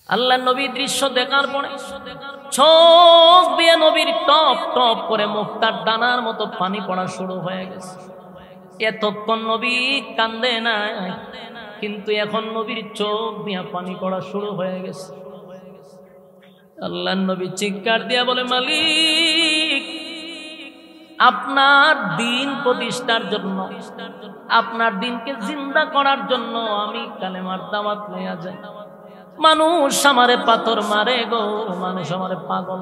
আল্লাহ নবী দৃশ্য দেখার পরে চোখ দিয়ে নবীর টপ টপ করে মুক্তার ডানার মতো পানি পড়া শুরু হয়ে গেছে। এতক্ষণ নবী কান্দে না, কিন্তু এখন নবীর চোখ দিয়ে পানি পড়া শুরু হয়ে গেছে। আল্লাহ নবী চিৎকার দিয়া বলে, মালিক, আপনার দিন প্রতিষ্ঠার জন্য, আপনার দিনকে জিন্দা করার জন্য আমি কালেমার দাওয়াত লইয়া যাই। মানুষ আমারে পাথর মারে গো, মানুষ আমারে পাগল,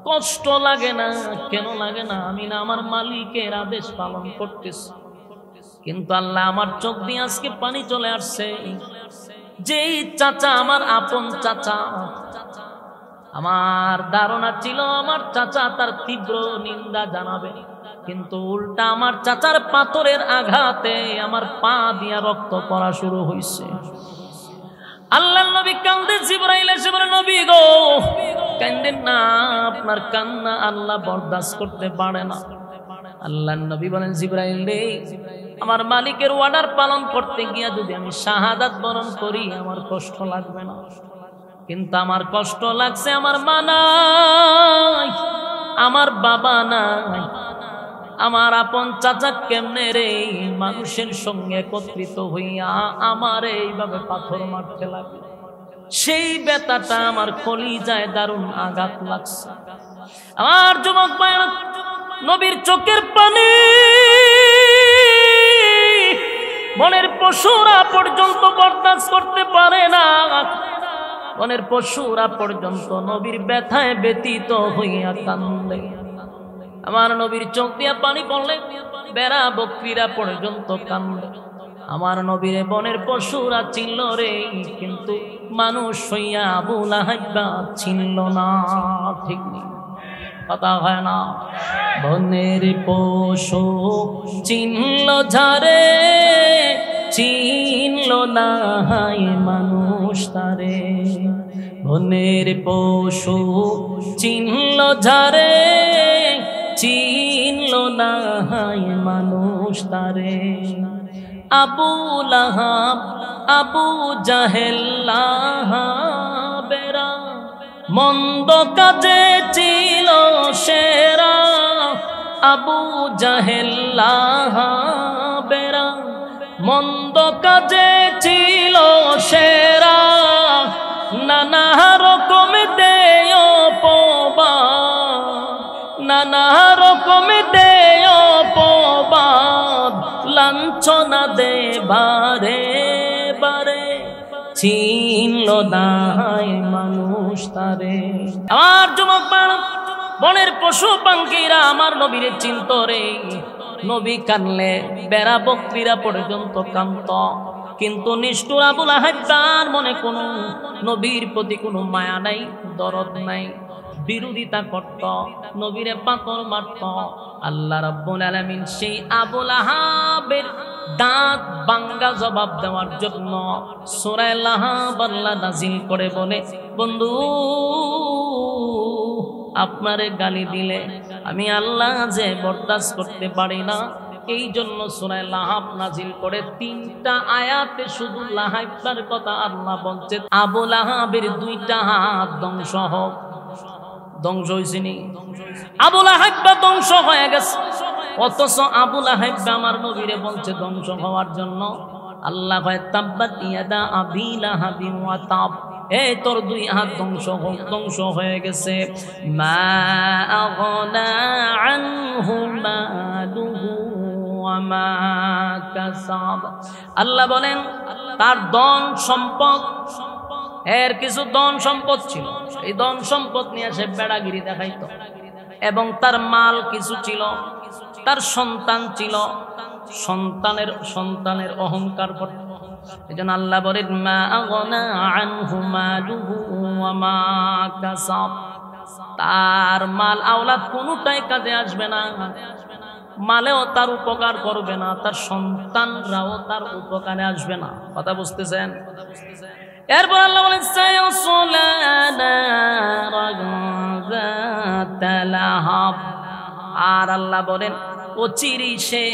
কষ্ট লাগে না কেন লাগে না? আমি না আমার মালিকের আদেশ পালন করতেছি। কিন্তু আল্লাহ আমার চোখ দিয়ে আজকে পানি চলে আসছে। যেই চাচা আমার আপন চাচা, আমার ধারণা ছিল আমার চাচা তার তীব্র নিন্দা জানাবে, কিন্তু উল্টা আমার চাচার পাথরের আঘাতে আমার পা দিয়া রক্ত পড়া শুরু হয়েছে। আল্লাহ নবী কান্দে, জিবরাইল এসে বলে, নবী গো কান্দেন না, আপনার কান্না আল্লাহ বরদাস্ত করতে পারে না। আল্লাহ নবী বলেন, জিবরাইল রে, আমার মালিকের অর্ডার পালন করতে গিয়া যদি আমি শাহাদাত বরণ করি আমার কষ্ট লাগবে না, কিন্তু আমার কষ্ট লাগছে আমার মা নাই, আমার বাবা নাই, আমার আপন চাচা কেমনে রে মানুষের সঙ্গে একত্রিত হইয়া আমার এইভাবে পাথর মারতে লাগে। সেই ব্যথাটা আমার কলিজায় দারুণ আঘাত লাগছে। আমার যুবক ভাইরা, নবীর চোখের পানি বনের পশুরা পর্যন্ত বরদাস্ত করতে পারে না। বনের পশুরা পর্যন্ত নবীর ব্যথায় ব্যতীত হইয়া কান্দে। আমার নবীর চোখ দিয়া পানি পড়লে বেড়া বকরিরা পর্যন্ত কান্দে। আমার নবীর বনের পশুরা চিনল রে, কিন্তু মানুষ হইয়া আবু লাহাব চিনল না। ঠিক নেই, কথা হয় না? বনের পশু চিনল ঝারে, চিনল না হায় মানুষ তারে। বনের পশু চিনল ঝারে, চিনল না হায় মানুষ তারে। আবু লাহাব, আবু জাহেল লাহাবেরা মন্দ কাজে ছিল সেরা। আবু জাহেল লাহাবেরা মন্দ কাজে ছিল সেরা। নানা রকম দেয় অপবাদ, নানা রকম দেয় অপবাদ, লাঞ্ছনা দে বারে বারে, চিনল না মানুষ তারে। আমার যুবক বনের পশু পাখিরা আমার নবীরে চিনত রে। নবী কানলে বেড়া বকরিরা পর্যন্ত কান্ত, কিন্তু নিষ্ঠুর আবু লাহাব তার মনে কোনো নবীর প্রতি কোনো মায়া নাই, দরদ নাই, বিরোধিতা করত, নবীরে পাথর মারত। আল্লাহ রাব্বুল আলামিন সেই আবু লাহাবের দাঁত ভাঙ্গা জবাব দেওয়ার জন্য সূরা লাহাব আল্লাহ নাজিল করে বলে, বন্ধু আপনারে গালি দিলে আমি আল্লাহ যে বরদাস্ত করতে পারি না, এই জন্য সূরা লাহাব নাজিল করে 3টা আয়াতে শুধু লাহাবের কথা আল্লাহ বলছে। আবু লাহাবের 2টা হাত ধ্বংস হোক। ধ্বংস হয়েছে নি? আবু লাহাব ধ্বংস হয়ে গেছে, অথচ আবু লাহাব আমার নবীরে বলছে ধ্বংস হওয়ার জন্য। আল্লাহ কয়, তাব্বাত ইয়াদা আবি লাহাবিন ওয়া তাব, এই তোর 2 হাত ধ্বংস হোক। ধ্বংস হয়ে গেছে। মা আগনা আনহু মালুহু ওয়া মা কাসাব। আল্লাহ বলেন তার ধন সম্পদ, এর কিছু ধন সম্পদ ছিল, এই ধন সম্পদ নিয়ে সে বেড়াগিরি দেখাইতো, এবং তার মাল কিছু ছিল, তার সন্তান ছিল, সন্তানের অহংকার করত। এজন্য আল্লাহ বলেন, মা আগনা আনহু মালুহু ওয়া মা কাসাব, তার মাল আওলাদ কোনটাই কাজে আসবে না, মালেও তার উপকার করবে না, তার সন্তানরাও তার উপকারে আসবে না। কথা বুঝতেছেন? এরপর আল্লাহ বলেন, সায়াসলা নারান যাতা লাহাব, আর আল্লাহ বলেন অচিরেই সে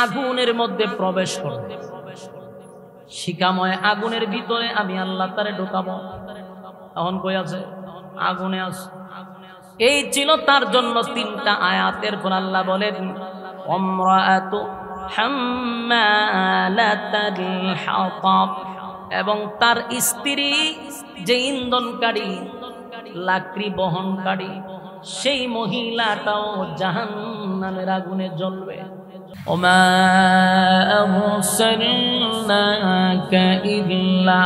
আগুনের মধ্যে প্রবেশ করবে। শিখাময় আগুনের ভিতরে আমি আল্লাহ তারে ঢোকাবো। এখন কই আছে? আগুনে আছে। এই ছিল তার জন্য 3টা আয়াতের পর আল্লাহ বলেন ওমরাতু হাম্মালাতাল হাতাব, এবং তার স্ত্রী যে ইন্ধনকারী লাকড়ি বহনকারী সেই মহিলাটাও জাহান্নামের আগুনে জ্বলবে। ওমা আরসালনাকা ইল্লা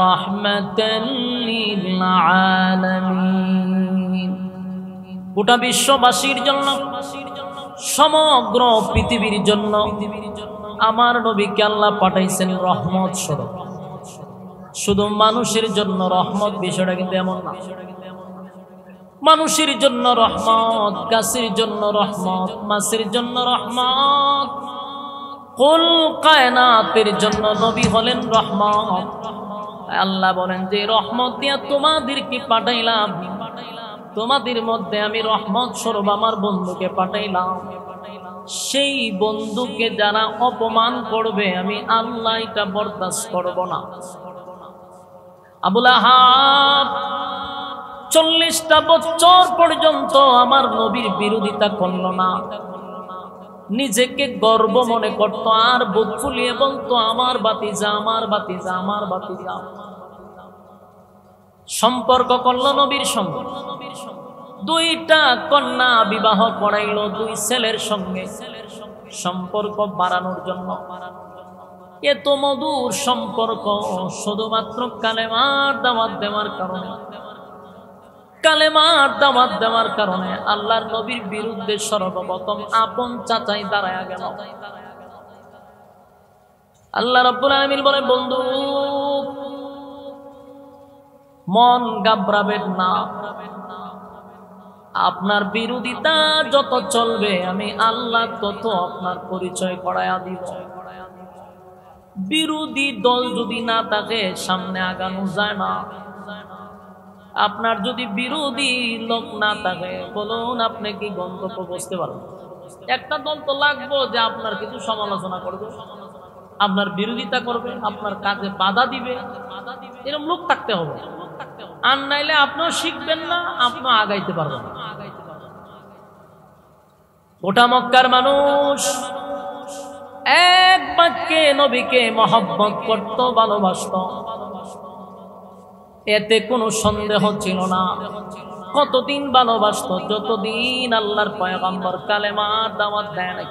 রাহমাতাল লিল আলামিন। গোটা বিশ্ববাসীর জন্য, সমগ্র পৃথিবীর জন্য আমার নবীকে আল্লাহ পাঠাইছেন রহমত স্বরূপ। শুধু মানুষের জন্য রহমত বিষয়টা কিন্তু এমন না। মানুষের জন্য রহমত, গাছের জন্য রহমত, মাছের জন্য রহমত, কুল কায়নাতের জন্য নবী হলেন রহমত। আল্লাহ বলেন যে রহমত দিয়া তোমাদেরকে পাঠাইলাম, তোমাদের মধ্যে আমি রহমত স্বরূপ আমার বন্ধুকে পাঠাইলাম। সেই বন্ধুকে যারা অপমান করবে আমি আল্লাহ এটা বরদাস্ত করব না। আবু লাহাব 40টা বছর পর্যন্ত আমার নবীর বিরোধিতা করল না, নিজেকে গর্ব মনে করত, আর বুক ফুলিয়ে বলতো আমার বাতিজা, আমার বাতিজা, আমার বাতিজা। সম্পর্ক করল নবীর সঙ্গে, 2টা কন্যা বিবাহ করাইল 2 ছেলের সঙ্গে সম্পর্ক বাড়ানোর জন্য। এত মধুর সম্পর্ক শুধুমাত্র কালেমার দাওয়াত দেওয়ার কারণে, কালেমার দাওয়াত দেওয়ার কারণে আল্লাহর নবীর বিরুদ্ধে সর্বপ্রথম আপন চাচাই দাঁড়ায়া গেল। আল্লাহ রাব্বুল আলামিন বলে বন্ধু মন ঘাবড়াবেন না, আপনার বিরোধিতা যত চলবে আমি আল্লাহ তত আপনার পরিচয় করায়া দিব। বিরোধী দল যদি না থাকে সামনে আগানো যায় না। আপনার যদি বিরোধী লোক না থাকে বলুন আপনি কি গন্তব্য বুঝতে পারবেন? একটা দল তো লাগবো যে আপনার কিছু সমালোচনা করবে, আপনার বিরোধিতা করবে, আপনার কাজে বাধা দিবে, এরকম লোক থাকতে হবে। আর নাইলে আপনিও শিখবেন না, আপনিও আগাইতে পারবেন না। গোটা মক্কার মানুষ এক বাক্যে নবীকে মহব্বত করত, ভালোবাসত, এতে কোনো সন্দেহ ছিল না। কতদিন ভালোবাসত? যতদিন আল্লাহর পয়গম্বর কালেমার দাওয়াত দেয় নাই,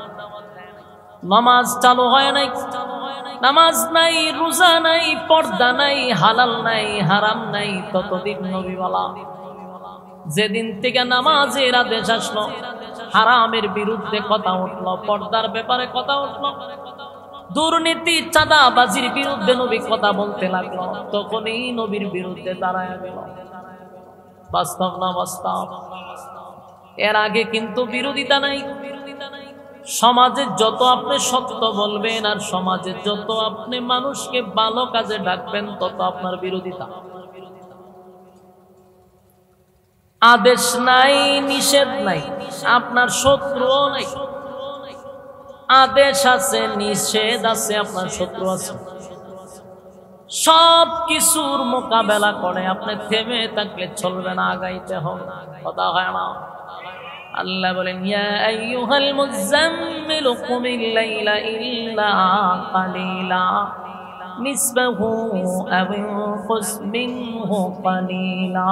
নামাজ চালু হয় নাই, নামাজ নাই, রোজা নাই, পর্দা নাই, হালাল নাই, হারাম নাই, ততদিন নবী বলা। যেদিন থেকে নামাজের আদেশ আসলো, হারামের বিরুদ্ধে কথা উঠলো, পর্দার ব্যাপারে কথা উঠলো, দুর্নীতি চাঁদাবাজির বিরুদ্ধে নবী কথা বলতে লাগলো, তখনই নবীর বিরুদ্ধে দাঁড়ায় গেল। বাস্তব না বাস্তব? এর আগে কিন্তু বিরোধিতা নাই। সমাজে যত আপনি সত্য বলবেন আর সমাজে যত আপনি মানুষকে ভালো কাজে ডাকবেন তত আপনার বিরোধিতা। আদেশ নাই, নিষেধ নাই, আপনার শত্রুও নাই। আদেশ আছে, নিষেধ আছে, আপনার শত্রু আছে। সব কিছুর মোকাবেলা করে আপনি থেমে থাকলে চলবে না, আগাইতে হবে। কথা হয় না? আল্লাহ বলেন ইয়া আইয়ুহাল মুযাম্মিল কুমিল লাইলা ইল্লা কালিলা নিসবাহু আও ইনকুস মিনহু কালিলা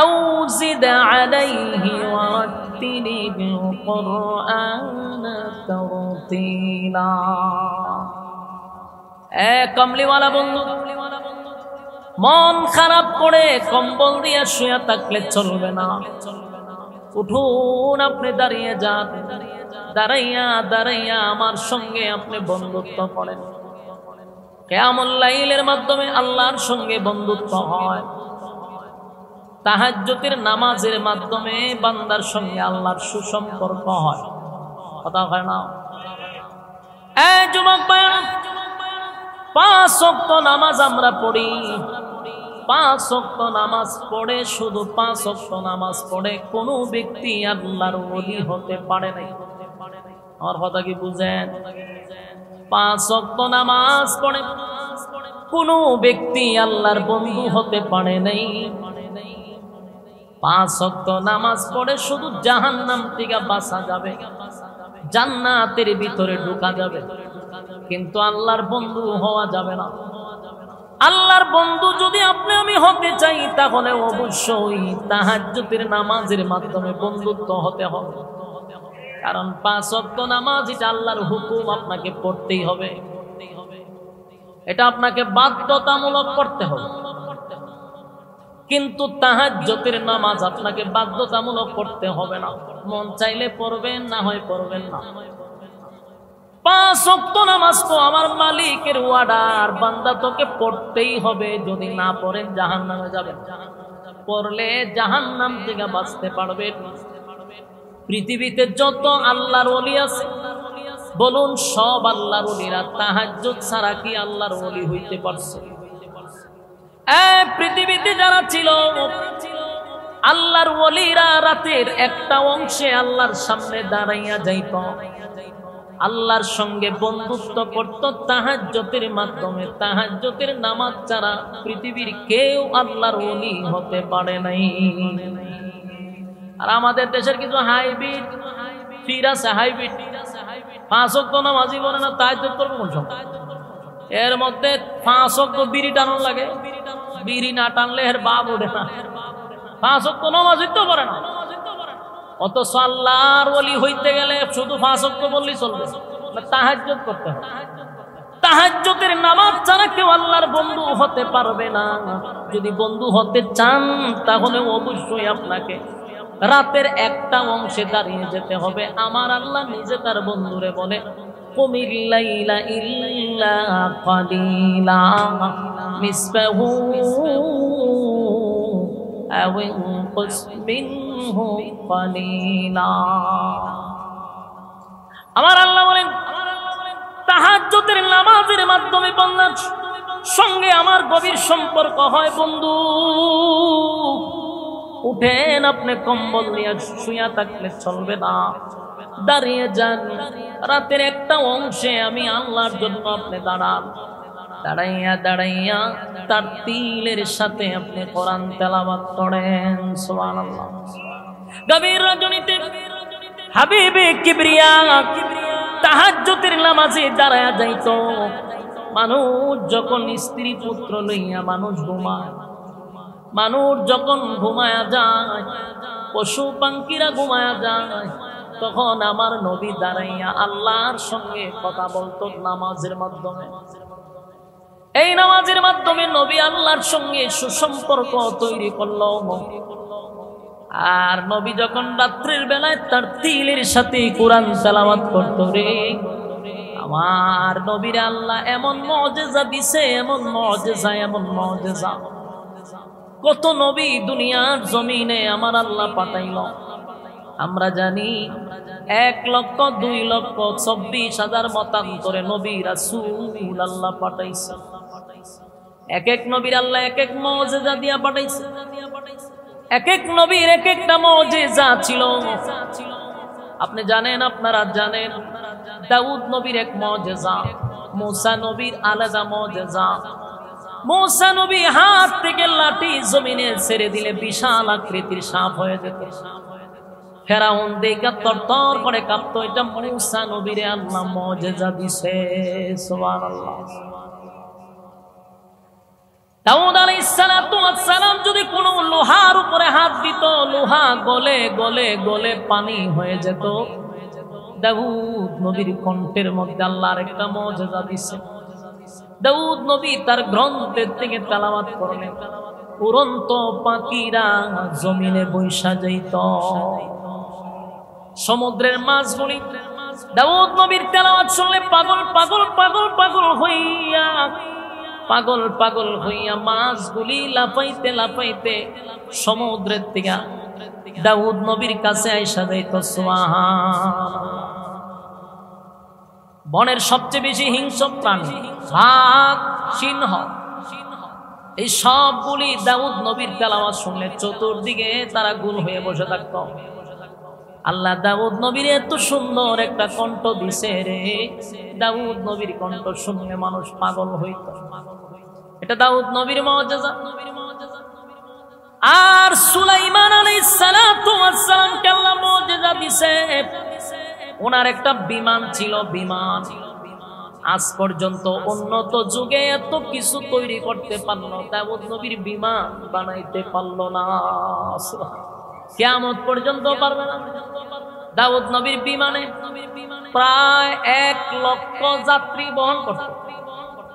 আও জিদ আলাইহি ওয়ারাত্তিলিল কুরআনা তারতিলা। এ কমলিওয়ালা বন্ধু, মন খারাপ করে কম্বল দিয়ে শুয়ে থাকলে চলবে না। উঠুন, আপনি দাঁড়িয়ে যান, দাঁড়াইয়া দাঁড়াইয়া আমার সঙ্গে আপনি বন্ধুত্ব করেন। কিয়ামুল লাইলের মাধ্যমে আল্লাহর সঙ্গে বন্ধুত্ব হয়। তাহাজ্জুদের নামাজের মাধ্যমে বান্দার সঙ্গে আল্লাহর সুসম্পর্ক হয়। কথা হয় না? এই যুবক ভাইরা, 5 ওয়াক্ত নামাজ আমরা পড়ি। 5 ওয়াক্ত নামাজ পড়ে, শুধু 5 ওয়াক্ত নামাজ পড়ে কোনো ব্যক্তি আল্লাহর ওলি হতে পারে নাই। আমার কথা কি বুঝেন? 5 ওয়াক্ত নামাজ পড়ে, কোনো ব্যক্তি আল্লাহর বন্ধু হতে পারে নাই। 5 ওয়াক্ত নামাজ পড়ে শুধু জাহান্নাম থেকে বাঁচা যাবে, জান্নাতের ভিতরে ঢোকা যাবে, কিন্তু আল্লাহর বন্ধু হওয়া যাবে না। আল্লাহর বন্ধু যদি আপনি আমি হতে চাই, তাহলে অবশ্যই তাহাজ্জুদের নামাজের মাধ্যমে বন্ধুত্ব হতে হবে। কারণ 5 ওয়াক্ত নামাজ এটা আল্লাহর হুকুম, আপনাকে পড়তেই হবে, এটা আপনাকে বাধ্যতামূলক করতে হবে। কিন্তু তাহাজ্জুদের নামাজ আপনাকে বাধ্যতামূলক করতে হবে না, মন চাইলে পড়বেন, না হয় পড়বেন না। 5 ওয়াক্ত নামাজ তো আমার মালিকের ওয়ার্ডার, বান্দা তোকে পড়তেই হবে, যদি না পড়েন জাহান্নামে যাবেন, পড়লে জাহান্নাম থেকে বাঁচতে পারবেন। পৃথিবীতে যত আল্লাহর ওলি আছে বলুন, সব আল্লাহর ওলিরা তাহাজ্জুদ ছাড়া কি আল্লাহর ওলি হইতে পারছে? পৃথিবীতে যারা ছিল আল্লাহর ওলিরা রাতের একটা অংশে আল্লাহর সামনে দাঁড়াইয়া যাইত, আল্লাহর সঙ্গে বন্ধুত্ব করত তাহাজ্জুদের মাধ্যমে। তাহাজ্জুদের নামাজ ছাড়া পৃথিবীর কেউ আল্লাহর ওলি হতে পারে নাই। আর আমাদের দেশের কিছু হাইব্রিড ফির আছে, হাইব্রিড 5 ওয়াক্ত নামাজই পড়ে না, তাহাজ্জুদ করবে কোন সময়? এর মধ্যে 5 ওয়াক্ত বিড়ি টানানো লাগে, বিড়ি না টানলে এর বাপ ওঠে না। 5 ওয়াক্ত নামাজই তো পড়ে না, অথচ আল্লাহর ওলি হইতে গেলে শুধু 5 ওয়াক্ত বললেই চলবে না, তাহাজ্জুদ করতে হবে। তাহাজ্জুদের নামাজ ছাড়া কেউ আল্লাহর বন্ধু হতে পারবে না। যদি বন্ধু হতে চান, তাহলে অবশ্যই আপনাকে রাতের একটা অংশে দাঁড়িয়ে যেতে হবে। আমার আল্লাহ নিজে তার বন্ধুরে বলে, কুমিল লাইলা ইল্লা কালিলা নিসফাহু আও ইনকুস মিনহু কালিলা। আমার আল্লাহ বলেন, তাহাজ্জুদের নামাজের মাধ্যমে বান্দার সঙ্গে আমার গভীর সম্পর্ক হয়। বন্ধু উঠেন, আপনি কম্বল নিয়ে শুয়া থাকলে চলবে না, দাঁড়িয়ে যান। রাতের একটা অংশে আমি আল্লাহর জন্য আপনি দাঁড়ান, দাঁড়াইয়া দাঁড়াইয়া তার তিলের সাথে আপনি কোরআন তেলাওয়াত করেন। সুবহানাল্লাহ। গভীর রজনীতে হাবিবে কিবরিয়া তাহাজ্জুদের নামাজে দাঁড়ায়া যাইতো। মানুষ যখন স্ত্রী পুত্র লইয়া মানুষ ঘুমায়, মানুষ যখন ঘুমায়া যায়, পশু পাখিরা ঘুমায়া যায়, তখন আমার নবী দাঁড়াইয়া আল্লাহর সঙ্গে কথা বলতো নামাজের মাধ্যমে। এই নামাজের মাধ্যমে নবী আল্লাহর সঙ্গে সুসম্পর্ক তৈরি করলো। আর নবী যখন রাত্রির বেলায় তার তিলের সাথে কোরআন তেলাওয়াত করতো, রে আমার নবীর আল্লাহ এমন মুজিজা দিছে, এমন মুজিজা, এমন মুজিজা। কত নবী দুনিয়ার জমিনে আমার আল্লাহ পাঠাইল। আমরা জানি 1,02,24,000 মতান্তরে নবী রাসূল আল্লাহ পাঠাইছে। এক এক নবীর আল্লাহ এক এক মুজিজা দিয়া পাঠাইছে। এক এক নবীর এক একটা মুজিজা ছিল। আপনি জানেন, আপনারা জানেন, দাউদ নবীর এক মুজিজা, মূসা নবীর আলাদা মুজিজা। মূসা নবী হাত থেকে লাঠি জমিনে ছেড়ে দিলে বিশাল আকৃতির সাপ হয়ে যেত। ফেরাউন দেখে তরতর করে কাঁপতো। এটা মূসা নবীরে আল্লাহ মুজিজা দিছে। সুবহানাল্লাহ। দাউদ আলাইহিস সালাতু ওয়াস সালাম যদি কোনো লোহার উপরে হাত দিত, লোহা গলে গলে গলে পানি হয়ে যেত। দাউদ নবীর কণ্ঠের মধ্যে আল্লাহ আরেকটা মুজিজা দিছে। দাউদ নবী তার গ্রন্থের থেকে তেলাওয়াত করলেন, উড়ন্ত পাখিরা জমিনে বৈশা যাইত। সমুদ্রের মাছগুলি দাউদ নবীর তেলাওয়াত শুনলে পাগল পাগল পাগল পাগল হইয়া, পাগল পাগল হইয়া মাছগুলি লাফাইতে লাফাইতে সমুদ্রের থেকে দাউদ নবীর কাছে আইসা যাইত। সুবহানাল্লাহ। বনের সবচেয়ে বেশি হিংস্র প্রাণী বাঘ, সিংহ, এই সবগুলি দাউদ নবীর তেলাওয়াত শুনলে চতুর্দিকে তারা গুল হয়ে বসে থাকত। আল্লাহ দাউদ নবীর এত সুন্দর একটা কণ্ঠ দিছে রে, দাউদ নবীর কণ্ঠ শুনলে মানুষ পাগল হইত। এটা দাউদ নবীর মুজিজা। আর সুলাইমান আলাইহিস সালাতু ওয়াস সালামকে আল্লাহ মুজিজা দিয়েছে, ওনার একটা বিমান ছিল, বিমান আজ পর্যন্ত উন্নত যুগে এত কিছু তৈরি করতে পারলো দাউদ নবীর বিমান বানাইতে পারলো না। কিয়ামত পর্যন্ত পারবে না। দাউদ নবীর বিমানে প্রায় 1 লক্ষ যাত্রী বহন করত।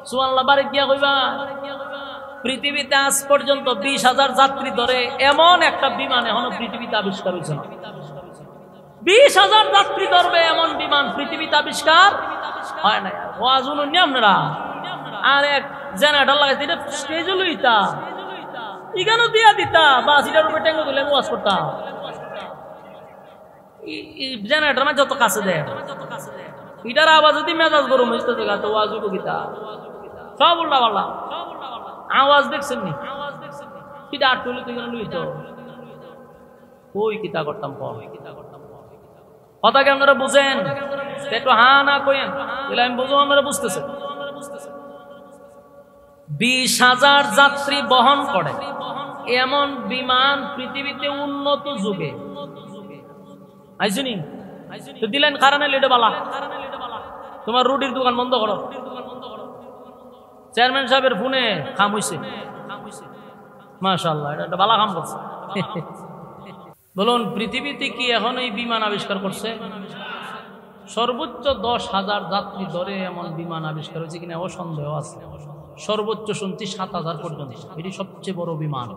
সুবহানাল্লাহ, বারে গিয়া কইবা পৃথিবীতে আজ পর্যন্ত 20,000 যাত্রী ধরে এমন একটা বিমান এখনো পৃথিবীতে আবিষ্কার হয়েছে না। 20,000 যাত্রী ধরবে এমন বিমান পৃথিবীতে আবিষ্কার হয় না। ওয়াজ শুনুন আপনারা, আর এক জেনারেটর লাগাইতে এটা স্টেজে লইতা, এখানেও দিয়া দিতা, বাস এটার উপরে টেঙ্গো দিলে ওয়াজ করতাম। জেনারেটর মানে যত কাছে দেয় এটার আওয়াজ যদি মেজাজ গরম হইতে তো ওয়াজ উঠো গীতা সব উল্টা পাল্লা আওয়াজ দেখছেন নি, এটা আট টুলি তুই লইতো ওই কিতা করতাম কথা কি আপনারা বুঝেন? একটু হা না কইেন, আমি বুঝবো আপনারা বুঝতেছেন। 20,000 যাত্রী বহন করে এমন বিমান পৃথিবীতে উন্নত যুগে আইসুনি তো দিলেন কারণে লেটে বালা তোমার রুটির দোকান বন্ধ করো। চেয়ারম্যান সাহেবের ফোনে খাম হইছে, মাশাআল্লাহ, এটা বালা কাম করছে। বলুন পৃথিবীতে কি এখন এই বিমান আবিষ্কার করছে? সর্বোচ্চ 10,000 যাত্রী ধরে এমন বিমান আবিষ্কার হয়েছে কিনা ও সন্দেহ আছে। সর্বোচ্চ শুনছি 7,000 পর্যন্ত, এটি সবচেয়ে বড় বিমান।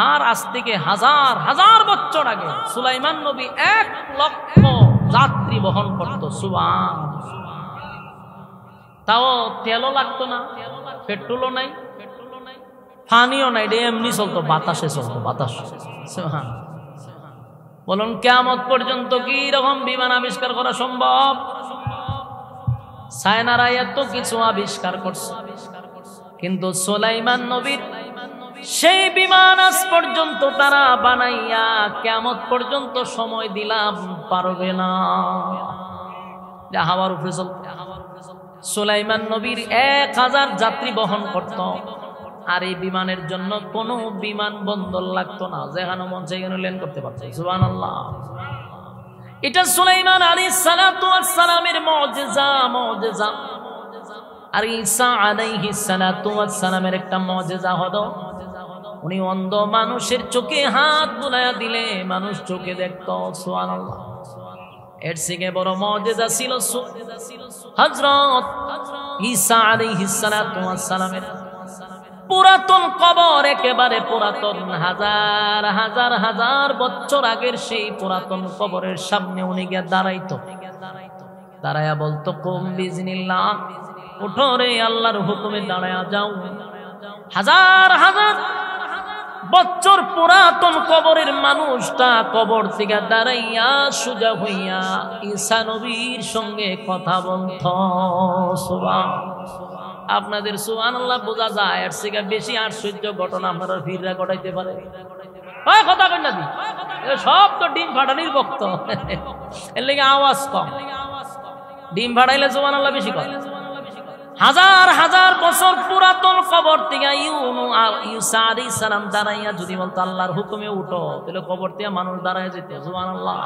আর আজ থেকে হাজার হাজার বছর আগে সুলাইমান নবী 1 লক্ষ যাত্রী বহন করত। সুবহানাল্লাহ, তাও তেলও লাগতো না, পেট্রোলও নাই, পানিও নাই, এমনি চলতো, বাতাসে চলতো, বাতাস। বলুন কিয়ামত পর্যন্ত কি রকম বিমান আবিষ্কার করা সম্ভব? চায়নারা এত কিছু আবিষ্কার করছে, কিন্তু সুলাইমান নবীর সেই বিমান আজ পর্যন্ত তারা বানাইয়া কিয়ামত পর্যন্ত সময় দিলাম পারবে না। হাওয়ার উপরে চলত। সুলাইমান নবীর 1,000 যাত্রী বহন করত, আর এই বিমানের জন্য কোনো বিমান বন্দর লাগতো না, যেখানে মন সেখানে ল্যান্ড করতে পারত। সুবহানাল্লাহ, এটা সুলাইমান আলাইহিস সালাতু ওয়াস সালামের মুজিজা। মুজিজা আর ঈসা আলাইহিস সালাতু ওয়াস সালামের একটা মুজিজা হলো উনি অন্ধ মানুষের চোখে হাত বুলাইয়া দিলে মানুষ চোখে দেখতো। সুবহানাল্লাহ, এর থেকে বড় মুজিজা ছিল হযরত ঈসা আলাইহিস সালাতু ওয়াস সালামের পুরাতন কবর, একেবারে পুরাতন, হাজার হাজার হাজার বছর আগের সেই পুরাতন কবরের সামনে উনি গিয়ে দাঁড়াইতো। দাঁড়ায়া বলতো কুম বিজনিল্লাহ, উঠো রে আল্লাহর হুকুমে দাঁড়ায়া যাও। হাজার হাজার বছর পুরাতন কবরের মানুষটা কবর থেকে দাঁড়াইয়া সোজা হইয়া ঈসা নবীর সঙ্গে কথা বলত। আপনাদের সুবহানাল্লাহ বোঝা যায়, এর থেকে বেশি আশ্চর্য ঘটনা আপনারা ভিড়রা ঘটাইতে পারে। কথা কই না দি, সব তো ডিম ফাটানির ভক্ত, এর লেগে আওয়াজ কম। ডিম ফাটাইলে সুবহানাল্লাহ বেশি কয়। হাজার হাজার বছর পুরাতন কবর থেকে ঈসা আলাইহিস সালাম দাঁড়াইয়া যদি বলতো আল্লাহর হুকুমে উঠো, তাহলে কবর থেকে মানুষ দাঁড়ায় যেত। সুবহানাল্লাহ,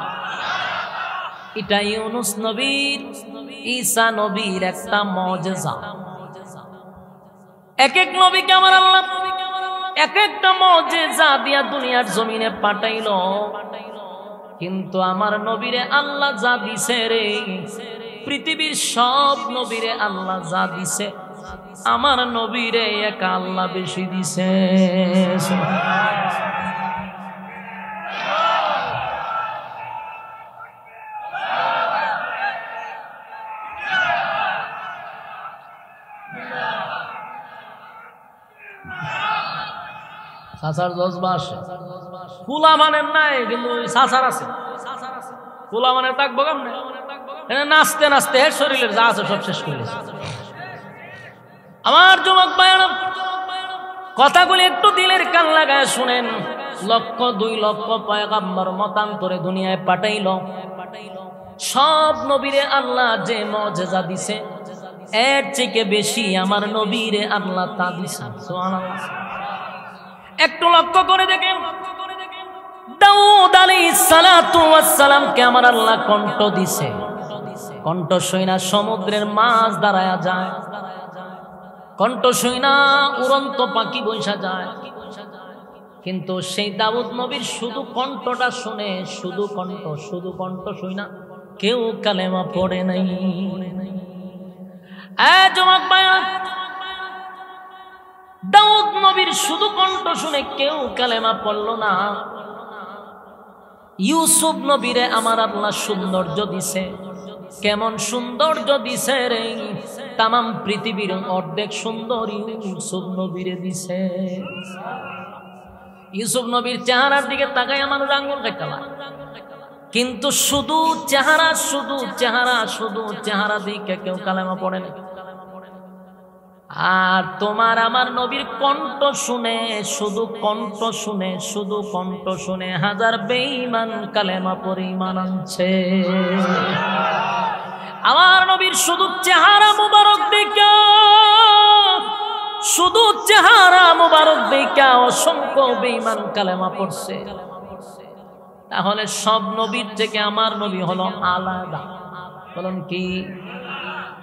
এটা ইউনুস নবীর, ঈসা নবীর একটা মুজিজা। এক এক নবীকে আমার আল্লাহ এক একটা মুজিজা দিয়া দুনিয়ার জমিনে পাঠাইলো, কিন্তু আমার নবীরে আল্লাহ যা দিছে রে, পৃথিবীর সব নবীরে আল্লাহ যা দিছে আমার নবীরে একা আল্লাহ বেশি দিছে। সাসার জজবা আছে, ফুলা মানের নাই, কিন্তু সাসার আছে। ফুলা মানের থাকবো কেমনে? নাচতে নাচতে এর শরীরের যা আছে সব শেষ করে। আমার যুবক ভাইরা, কথাগুলি একটু দিলের কান লাগায় শুনেন। 1,00,000 2 লক্ষ পয়গম্বর মতান্তরে দুনিয়ায় পাঠাইল। সব নবীরে আল্লাহ যে মুজিজা দিছে এর থেকে বেশি আমার নবীরে আল্লাহ তা দিছেন। সুবহানাল্লাহ। একটু লক্ষ্য করে দেখেন, দাউদ আলাইহিস সালাতু ওয়াস সালামকে আমার আল্লাহ কণ্ঠ দিছে, কণ্ঠ শুইনা সমুদ্রের মাছ দাঁড়ায়া যায়, কণ্ঠ শুইনা উড়ন্ত পাখি বৈশা যায়। কিন্তু সেই দাউদ নবীর শুধু কণ্ঠটা শুনে, শুধু কণ্ঠ শুইনা কেউ কালেমা পড়ে নাই। যুবক ভাইরা, দাউদ নবীর শুধু কণ্ঠ শুনে কেউ কালেমা পড়ল না। ইউসুফ নবীরে আমার আল্লাহ সৌন্দর্য দিছে, কেমন সৌন্দর্য দিছে রে, তামাম পৃথিবীর অর্ধেক সুন্দর ইউসুফ নবীরে দিছে। ইউসুফ নবীর চেহারার দিকে তাকাই আমার আঙ্গুল কাটা লাগে, কিন্তু শুধু চেহারা দিকে কেউ কালেমা পড়ে না। আর তোমার আমার নবীর কণ্ঠ শুনে, শুধু কণ্ঠ শুনে হাজার বেঈমান কালেমা পড়ে ঈমান আনছে। আমার নবীর শুধু চেহারা মুবারক দেখা অসংখ্য বেঈমান কালেমা পড়ছে। তাহলে সব নবীর থেকে আমার নবী হলো আলাদা। বলুন কি?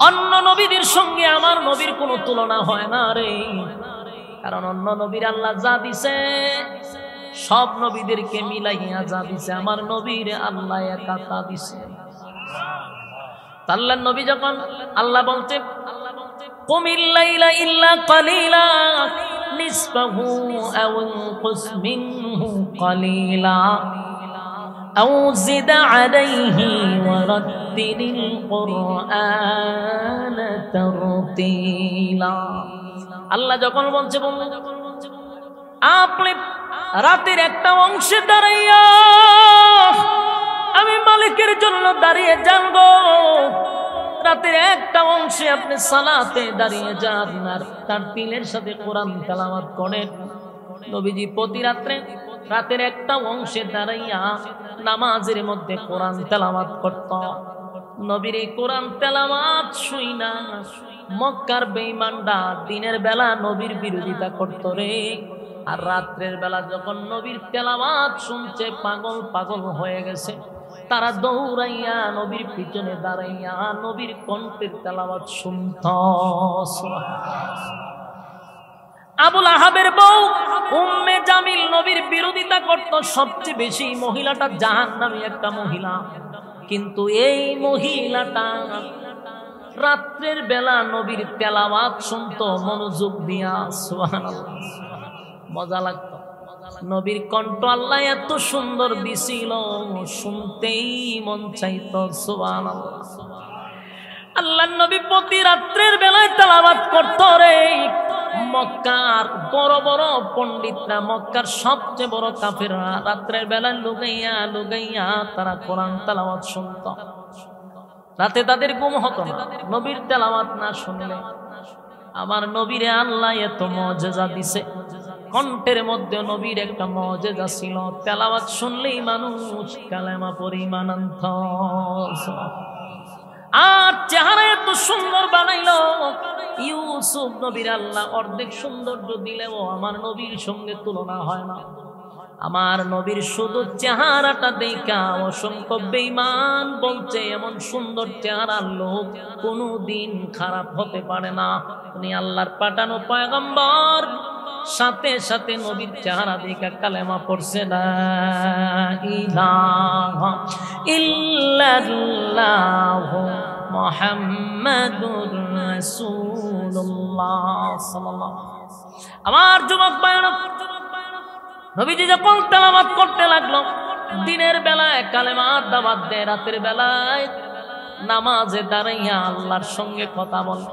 অন্য নবীদের সঙ্গে আমার নবীর কোনো তুলনা হয় না রে। কারণ অন্য নবীর আল্লাহ যা দিছে, সব নবীদেরকে মিলাইয়া যা দিছে, আমার নবীর আল্লাহ একা তা দিছে। আল্লাহর নবী যখন আল্লাহ বলছে কুমিল লাইলা ইল্লা কালিলা নিসফাহু আও ইনকুস মিনহু কালিলা আও জিদ আলাইহি ওয়ারাত্তিলিল কুরআন তারতিলা। আল্লাহ যখন বলছে আপনি রাতের একটা অংশে দাঁড়াইয়া আমি মালিকের জন্য দাঁড়িয়ে যাব, রাতের একটা অংশে আপনি সালাতে দাঁড়িয়ে যান আর তার তিলের সাথে কোরআন তেলাওয়াত করেন। নবীজি প্রতি রাতের একটা অংশে দাঁড়াইয়া নামাজের মধ্যে কোরআন তেলাওয়াত করত। নবীর এই কোরআন তেলাওয়াত শুইনা মক্কার বেঈমানরা দিনের বেলা নবীর বিরোধিতা করত রে, আর রাত্রের বেলা যখন নবীর তেলাওয়াত শুনছে পাগল হয়ে গেছে, তারা দৌড়াইয়া নবীর পিছনে দাঁড়াইয়া নবীর কণ্ঠের তেলাওয়াত শুনত। আবুল আহাবের বউ উম্মে জামিল নবীর বিরোধিতা করত সবচেয়ে বেশি। মহিলাটা জাহান্নামী একটা মহিলা, কিন্তু এই মহিলাটা রাত্রের বেলা নবীর তেলাওয়াত শুনত মনোযোগ দিয়া। সুবহানাল্লাহ, মজা লাগতো। নবীর কণ্ঠ আল্লাহ এত সুন্দর দিছিল, শুনতেই মন চাইতো। সুবহানাল্লাহ। আল্লাহর নবী প্রতি রাত্রের বেলায় তেলাওয়াত করত রে। মক্কার বড় বড় পণ্ডিতরা, মক্কার সবচেয়ে বড় কাফেররা রাত্রের বেলায় লুগাইয়া তারা কোরআন তেলাওয়াত শুনত। রাতে তাদের ঘুম হতো না নবীর তেলাওয়াত না শুনলে। আমার নবীরে আল্লাহ এত মুজিজা দিছে, কণ্ঠের মধ্যে নবীর একটা মুজিজা ছিল, তেলাওয়াত শুনলেই মানুষ কালেমা পড়ে ঈমান আনত। আর চেহারা এত সুন্দর বানাইলো ইউসুফ নবীর আল্লাহ অর্ধেক সৌন্দর্য দিলেও আমার নবীর সঙ্গে তুলনা হয় না। আমার নবীর শুধু চেহারাটা দেখা অসংখ্য বেঈমান বলছে এমন সুন্দর চেহারার লোক কোনোদিন খারাপ হতে পারে না। উনি আল্লাহর পাঠানো পয়গম্বর, সাথে সাথে নবীর চেহারা দেখা কালেমা পড়ছে লা ইলাহা ইল্লাল্লাহু মুহাম্মাদুর রাসূলুল্লাহ সাল্লাল্লাহু আলাইহি ওয়াসাল্লাম। আমার যুবক ভাইরা, নবীজি যখন তেলাওয়াত করতে লাগলো, দিনের বেলায় কালেমার দাওয়াত দেয়, রাতের বেলায় নামাজে দাঁড়াইয়া আল্লাহর সঙ্গে কথা বলে।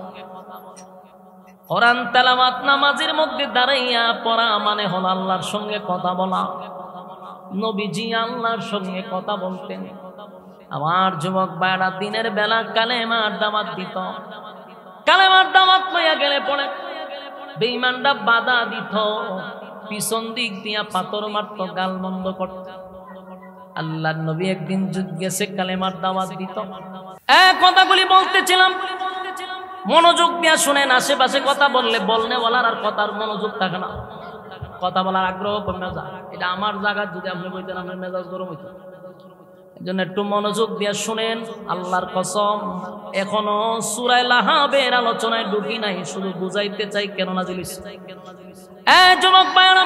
কোরআন তেলাওয়াত নামাজের মধ্যে দাঁড়াইয়া পড়া মানে হলো আল্লাহর সঙ্গে কথা বলা। নবীজি আল্লাহর সঙ্গে কথা বলতেন। আমার যুবক ভাইরা, দিনের বেলা কালেমার দাওয়াত দিত। কালেমার দাওয়াত লইয়া গেলে পড়ে বেঈমানরা বাধা দিত, পিছন দিক দিয়া পাথর মারত, গাল বন্ধ করত। আল্লাহর নবী একদিন যুদ্ধ গেছে কালেমার দাওয়াত দিত। কথাগুলি বলতেছিলাম, মনোযোগ দিয়া শুনেন। আশেপাশে কথা বললে বলনেওয়ালার আর কথার মনোযোগ থাকে না, কথা বলার আগ্রহ কমে যায়। এটা আমার জায়গা, যদি আপনি বলতেন আপনার মেজাজ গরম হইত। এই জন্য একটু মনোযোগ দিয়ে শুনেন। আল্লাহর কসম, এখনো সূরা লাহাবের আলোচনায় ঢুকি নাই, শুধু বুঝাইতে চাই কেন নাজিল হইছে। যুবক ভাইরা,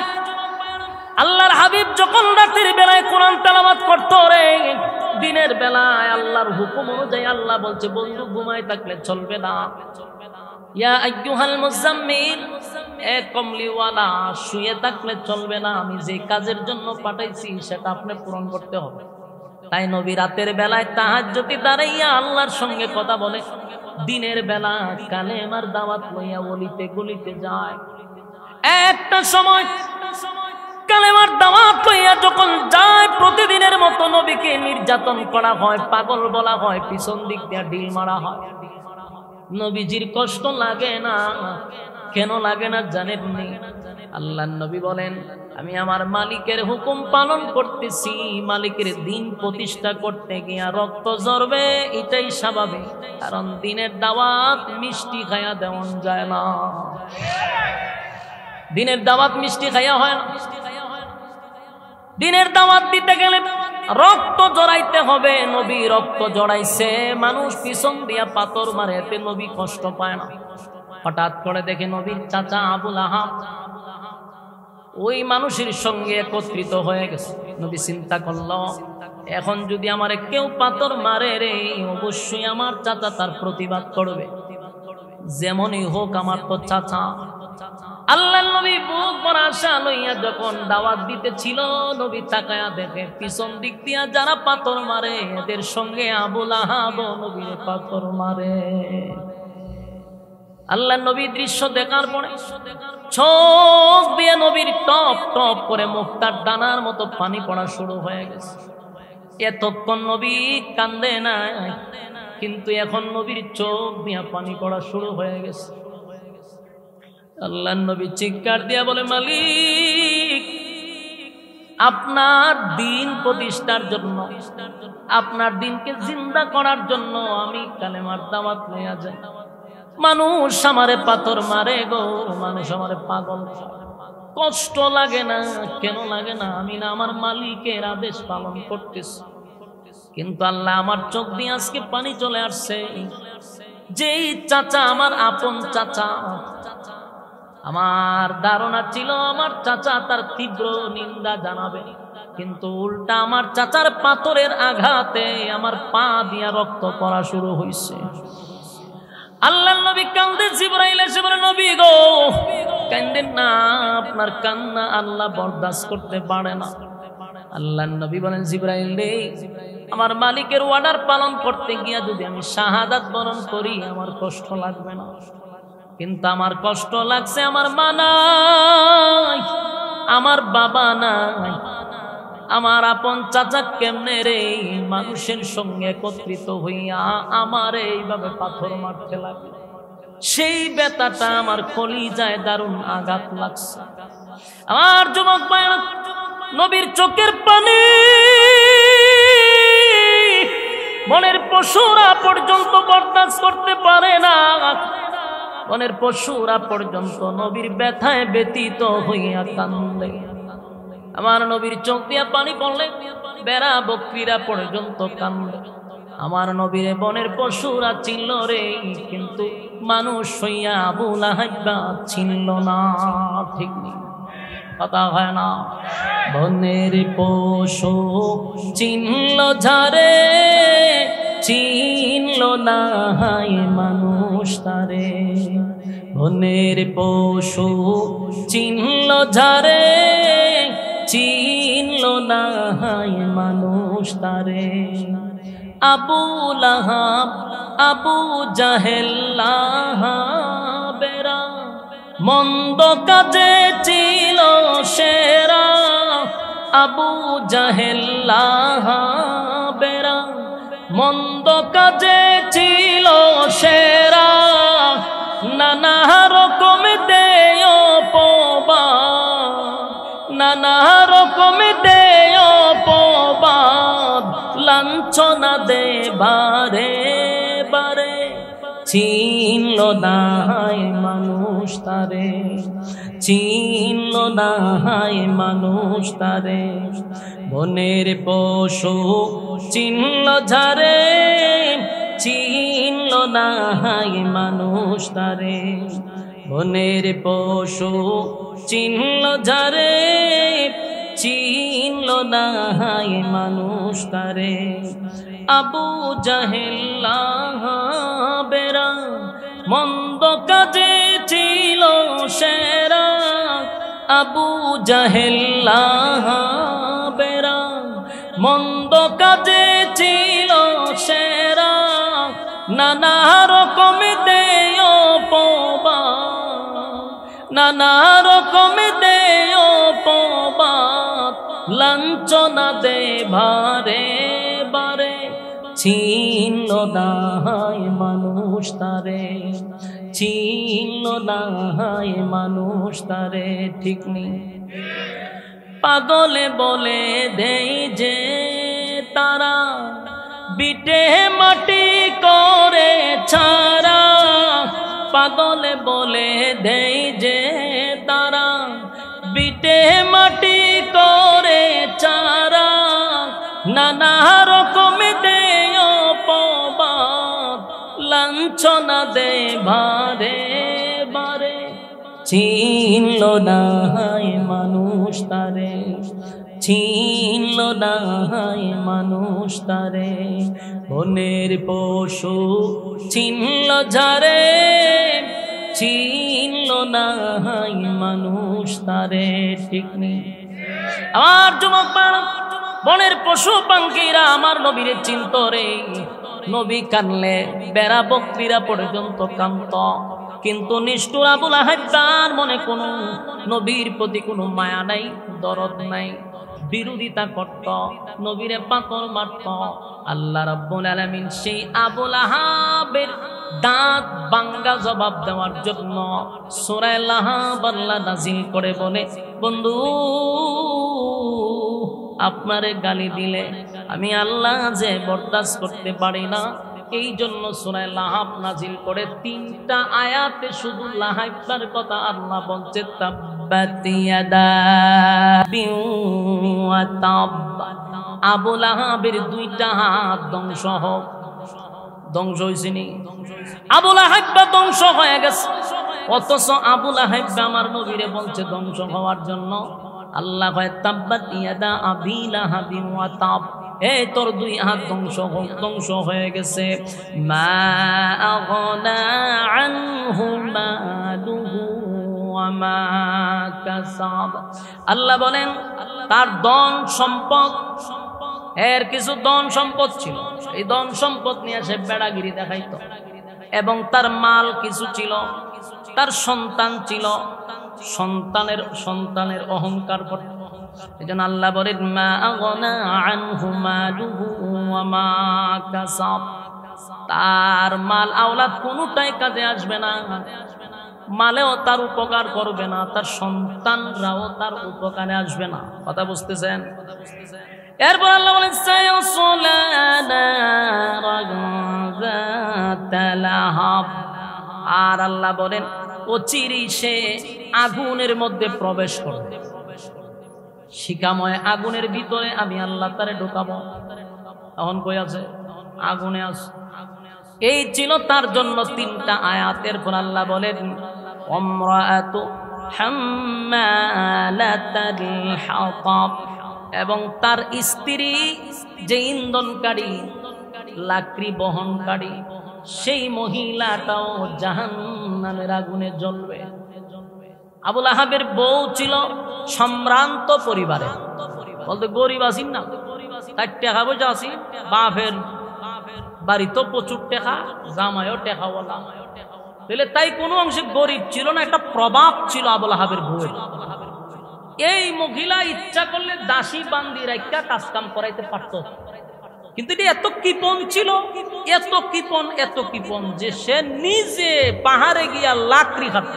আল্লাহর হাবিব যখন রাতের বেলায় কোরআন তেলাওয়াত করতো রে, দিনের বেলায় আল্লাহর হুকুম অনুযায়ী আল্লাহ বলছে, বন্ধু ঘুমায় থাকলে চলবে না। ইয়া আইয়ুহাল মুজাম্মিল, এ কমলিওয়ালা, শুয়ে থাকলে চলবে না। আমি যে কাজের জন্য পাঠাইছি সেটা আপনি পূরণ করতে হবে। তাই নবী রাতের বেলায় তাহাজ্জুদে দাঁড়াইয়া আল্লাহর সঙ্গে কথা বলে, দিনের বেলা কালেমার দাওয়াত লইয়া অলিতে গলিতে যায়। একটা সময় কালেমার দাওয়াত লইয়া যখন যায়, প্রতিদিনের মতো নবীকে নির্যাতন করা হয়, পাগল বলা হয়, পিছন দিক দিয়ে ঢিল মারা হয়। নবীজির কষ্ট লাগে না। কেন লাগে না জানেননি? আল্লাহর নবী বলেন, আমি আমার মালিকের হুকুম পালন করতেছি, মালিকের দিন প্রতিষ্ঠা করতে গিয়া রক্ত ঝরবে, এটাই স্বাভাবিক। কারণ দিনের দাওয়াত মিষ্টি খাইয়া দেওয়ান যায় না। দিনের দাওয়াত মিষ্টি খাইয়া হয় না। দিনের দাওয়াত দিতে গেলে রক্ত জড়াইতে হবে। নবী রক্ত জড়াইছে, মানুষ পিছন দিয়া পাথর মারে, এতে নবী কষ্ট পায় না। হঠাৎ করে দেখে নবীর চাচা আবু লাহাব ওই মানুষের সঙ্গে একত্রিত হয়ে গেছে। নবী চিন্তা করল, এখন যদি আমারে কেউ পাথর মারে রে, অবশ্যই আমার চাচা তার প্রতিবাদ করবে, যেমনই হোক আমার তো চাচা। আল্লাহর নবী বুক ভরা আশা লইয়া যখন দাওয়াত দিতেছিল, নবী তাকায়া দেখে পিছন দিক দিয়া যারা পাথর মারে, এদের সঙ্গে আবু লাহাব নবীর পাথর মারে। আল্লাহর নবী দৃশ্য দেখার পরে চোখ দিয়ে নবীর টপ টপ করে মুক্তার ডানার মতো পানি পড়া শুরু হয়ে গেছে। এতক্ষণ নবী কান্দে না, কিন্তু এখন নবীর চোখ দিয়ে পানি পড়া শুরু হয়ে গেছে। আল্লাহর নবী চিৎকার দিয়া বলে, মালিক, আপনার দিন প্রতিষ্ঠার জন্য, আপনার দিনকে জিন্দা করার জন্য আমি কালেমার দাওয়াত লইয়া যাই। মানুষ আমারে পাথর মারে গো, মানুষ আমারে পাগল, কষ্ট লাগে না? কেন লাগে না? আমি না আমার মালিকের আদেশ পালন করতেছি। কিন্তু আল্লাহ, আমার চোখ দিয়ে আজকে পানি চলে আসছে। যেই চাচা আমার আপন চাচা, আমার ধারণা ছিল আমার চাচা তার তীব্র নিন্দা জানাবে, কিন্তু উল্টা আমার চাচার পাথরের আঘাতে আমার পা দিয়া রক্ত পড়া শুরু হয়েছে। আল্লাহর নবী কান্দে, জিবরাইল এসে বলে, নবী গো কান্দেন না, আপনার কান্না আল্লাহ বরদাস্ত করতে পারে না। আল্লাহর নবী বলেন, জিবরাইল রে, আমার মালিকের অর্ডার পালন করতে গিয়া যদি আমি শাহাদাত বরণ করি আমার কষ্ট লাগবে না, কিন্তু আমার কষ্ট লাগছে আমার মা নাই, আমার বাবা নাই, আমার আপন চাচা কেমনে রে মানুষের সঙ্গে একত্রিত হইয়া আমার এইভাবে পাথর মারতে লাগে। সেই ব্যথাটা আমার কলিজায় দারুণ আঘাত লাগছে। আমার যুবক ভাইরা, নবীর চোখের পানি বনের পশুরা পর্যন্ত বরদাস্ত করতে পারে না। বনের পশুরা পর্যন্ত নবীর ব্যথায় ব্যতীত হইয়া কান্দে। আমার নবীর চোখ দিয়া পানি পড়লে বেড়া বকরিরা পর্যন্ত কান্দে। আমার নবীর বনের পশুরা চিনল রে, কিন্তু মানুষ হইয়া আবু লাহাব চিনল না। ঠিক নেই, কথা হয় না? বনের পশু চিনল ঝারে, চিনল না হায় মানুষ তারে। বনের পশু চিনল ঝারে, চিনল না হায় মানুষ তারে। আবু লাহাব, আবু জাহেল লাহাবেরা মন্দ কাজে ছিল সেরা। আবু জাহেল লাহাবেরা মন্দ কাজে ছিল সেরা। নানা রকম দেয় অপবাদ, নানা রকম দেয় অপবাদ, লাঞ্ছনা দে বারে বারে। চিনল না মানুষ তারে, চিনল না মানুষ তারে। বনের পশু চিনল ঝারে, চিনল না মানুষ তারে। বনের পশু চিনল ঝারে, চিনল না মানুষ তারে। আবু জাহেল বেরা মন্দ কাজে ছিল সেরা, আবু জাহেল বেরা মন্দ কাজে ছিল সেরা। নানা রকম দেয় অপবাদ, নানা রকম দেয় অপবাদ, লাঞ্ছনা দে ভারে বারে। চিনল না মানুষ তারে, চিনল না মানুষ তারে। ঠিক নেই পাগলে বলে দেই যে তারা, বিটে মাটি করে ছাড়া। পাগলে বলে দেই যে তারা, বিটে মাটি করে চারা। নানা রকম দেয় অপবাদ, লাঞ্ছনা দে ভারে বারে। চিনল না মানুষ তারে, চিনল না মানুষ তারে। বনের পশু চিনল ঝারে, চিনল না মানুষ তারে। ঠিক নেই আমার যুবক বনের পশু পাখিরা আমার নবীরে চিনত রে। নবী কানলে বেড়া বকরিরা পর্যন্ত কান্ত, কিন্তু নিষ্ঠুর আবু লাহাব তার মনে কোনো নবীর প্রতি কোনো মায়া নাই, দরদ নাই, বিরোধিতা করত, নবীরে পাথর মারত। আল্লাহ রাব্বুল আলামিন সেই আবু লাহাবের দাঁত ভাঙ্গা জবাব দেওয়ার জন্য সূরা লাহাব আল্লাহ নাজিল করে বলে, বন্ধু আপনারে গালি দিলে আমি আল্লাহ যে বরদাস্ত করতে পারি না, এই জন্য সূরা লাহাব নাজিল করে 3টা আয়াতে শুধু লাহাবটার কথা আল্লাহ বলছে, তাব্বাত ইয়াদা ওয়া তাব। আবু লাহাবের 2টা হাত ধ্বংস হোক। ধ্বংস হয়েছে নি? আবু লাহাব ধ্বংস হয়ে গেছে, অথচ আবু লাহাব আমার নবীরে বলছে ধ্বংস হওয়ার জন্য। আল্লাহ কয় তাব্বাত ইয়াদা আবি লাহাবি ওয়া তাব, এই তোর 2 হাত ধ্বংস হয়ে গেছে। মা আগনা আনহু মালুহু ওয়া মা কাসাব। আল্লাহ বলেন তার ধন সম্পদ, এর কিছু ধন সম্পদ ছিল, এই ধন সম্পদ নিয়ে সে বেড়াগিরি দেখাইতো, এবং তার মাল কিছু ছিল, তার সন্তান ছিল, সন্তানের অহংকার করত। এজন্য আল্লাহ বলেন মা আগনা আনহু মালুহু ওয়া মা কাসাব। তার মাল আওলাদ কোনটাই কাজে আসবে না, মালেও তার উপকার করবে না, তার সন্তানরাও তার উপকারে আসবে না। কথা বুঝতেছেন? এরপর আল্লাহ বলেন সায়াসলা নারাগাতালাহাব। আর আল্লাহ বলেন অচিরেই সে আগুনের মধ্যে প্রবেশ করবে, শিখাময় আগুনের ভিতরে আমি আল্লাহ তারে ঢোকাবো। এখন কই আছে? আগুনে আছে। এই ছিল তার জন্য 3টা আয়াতের পর আল্লাহ বলেন আমরাতু হাম্মালাতাল হাতাব, এবং তার স্ত্রী যে ইন্ধনকারী, লাকড়ি বহনকারী, সেই মহিলাটাও জাহান্নামের আগুনে জ্বলবে। আবু লাহাবের বউ ছিল সম্ভ্রান্ত পরিবারে, বলতে গরিব আসিন না, 4 টাকা পয়সা আসি, বাপের বাড়ি তো প্রচুর টাকা, জামাইও টাকাওয়ালা, তাহলে তাই কোনো অংশে গরিব ছিল না, একটা প্রভাব ছিল আবু লাহাবের বউয়ের। এই মহিলা ইচ্ছা করলে দাসী বান্দি রাইখা কাজ কাম করাইতে পারত, কিন্তু এটা এত কৃপণ ছিল, এত কৃপণ যে সে নিজে পাহাড়ে গিয়া লাকড়ি কাটত।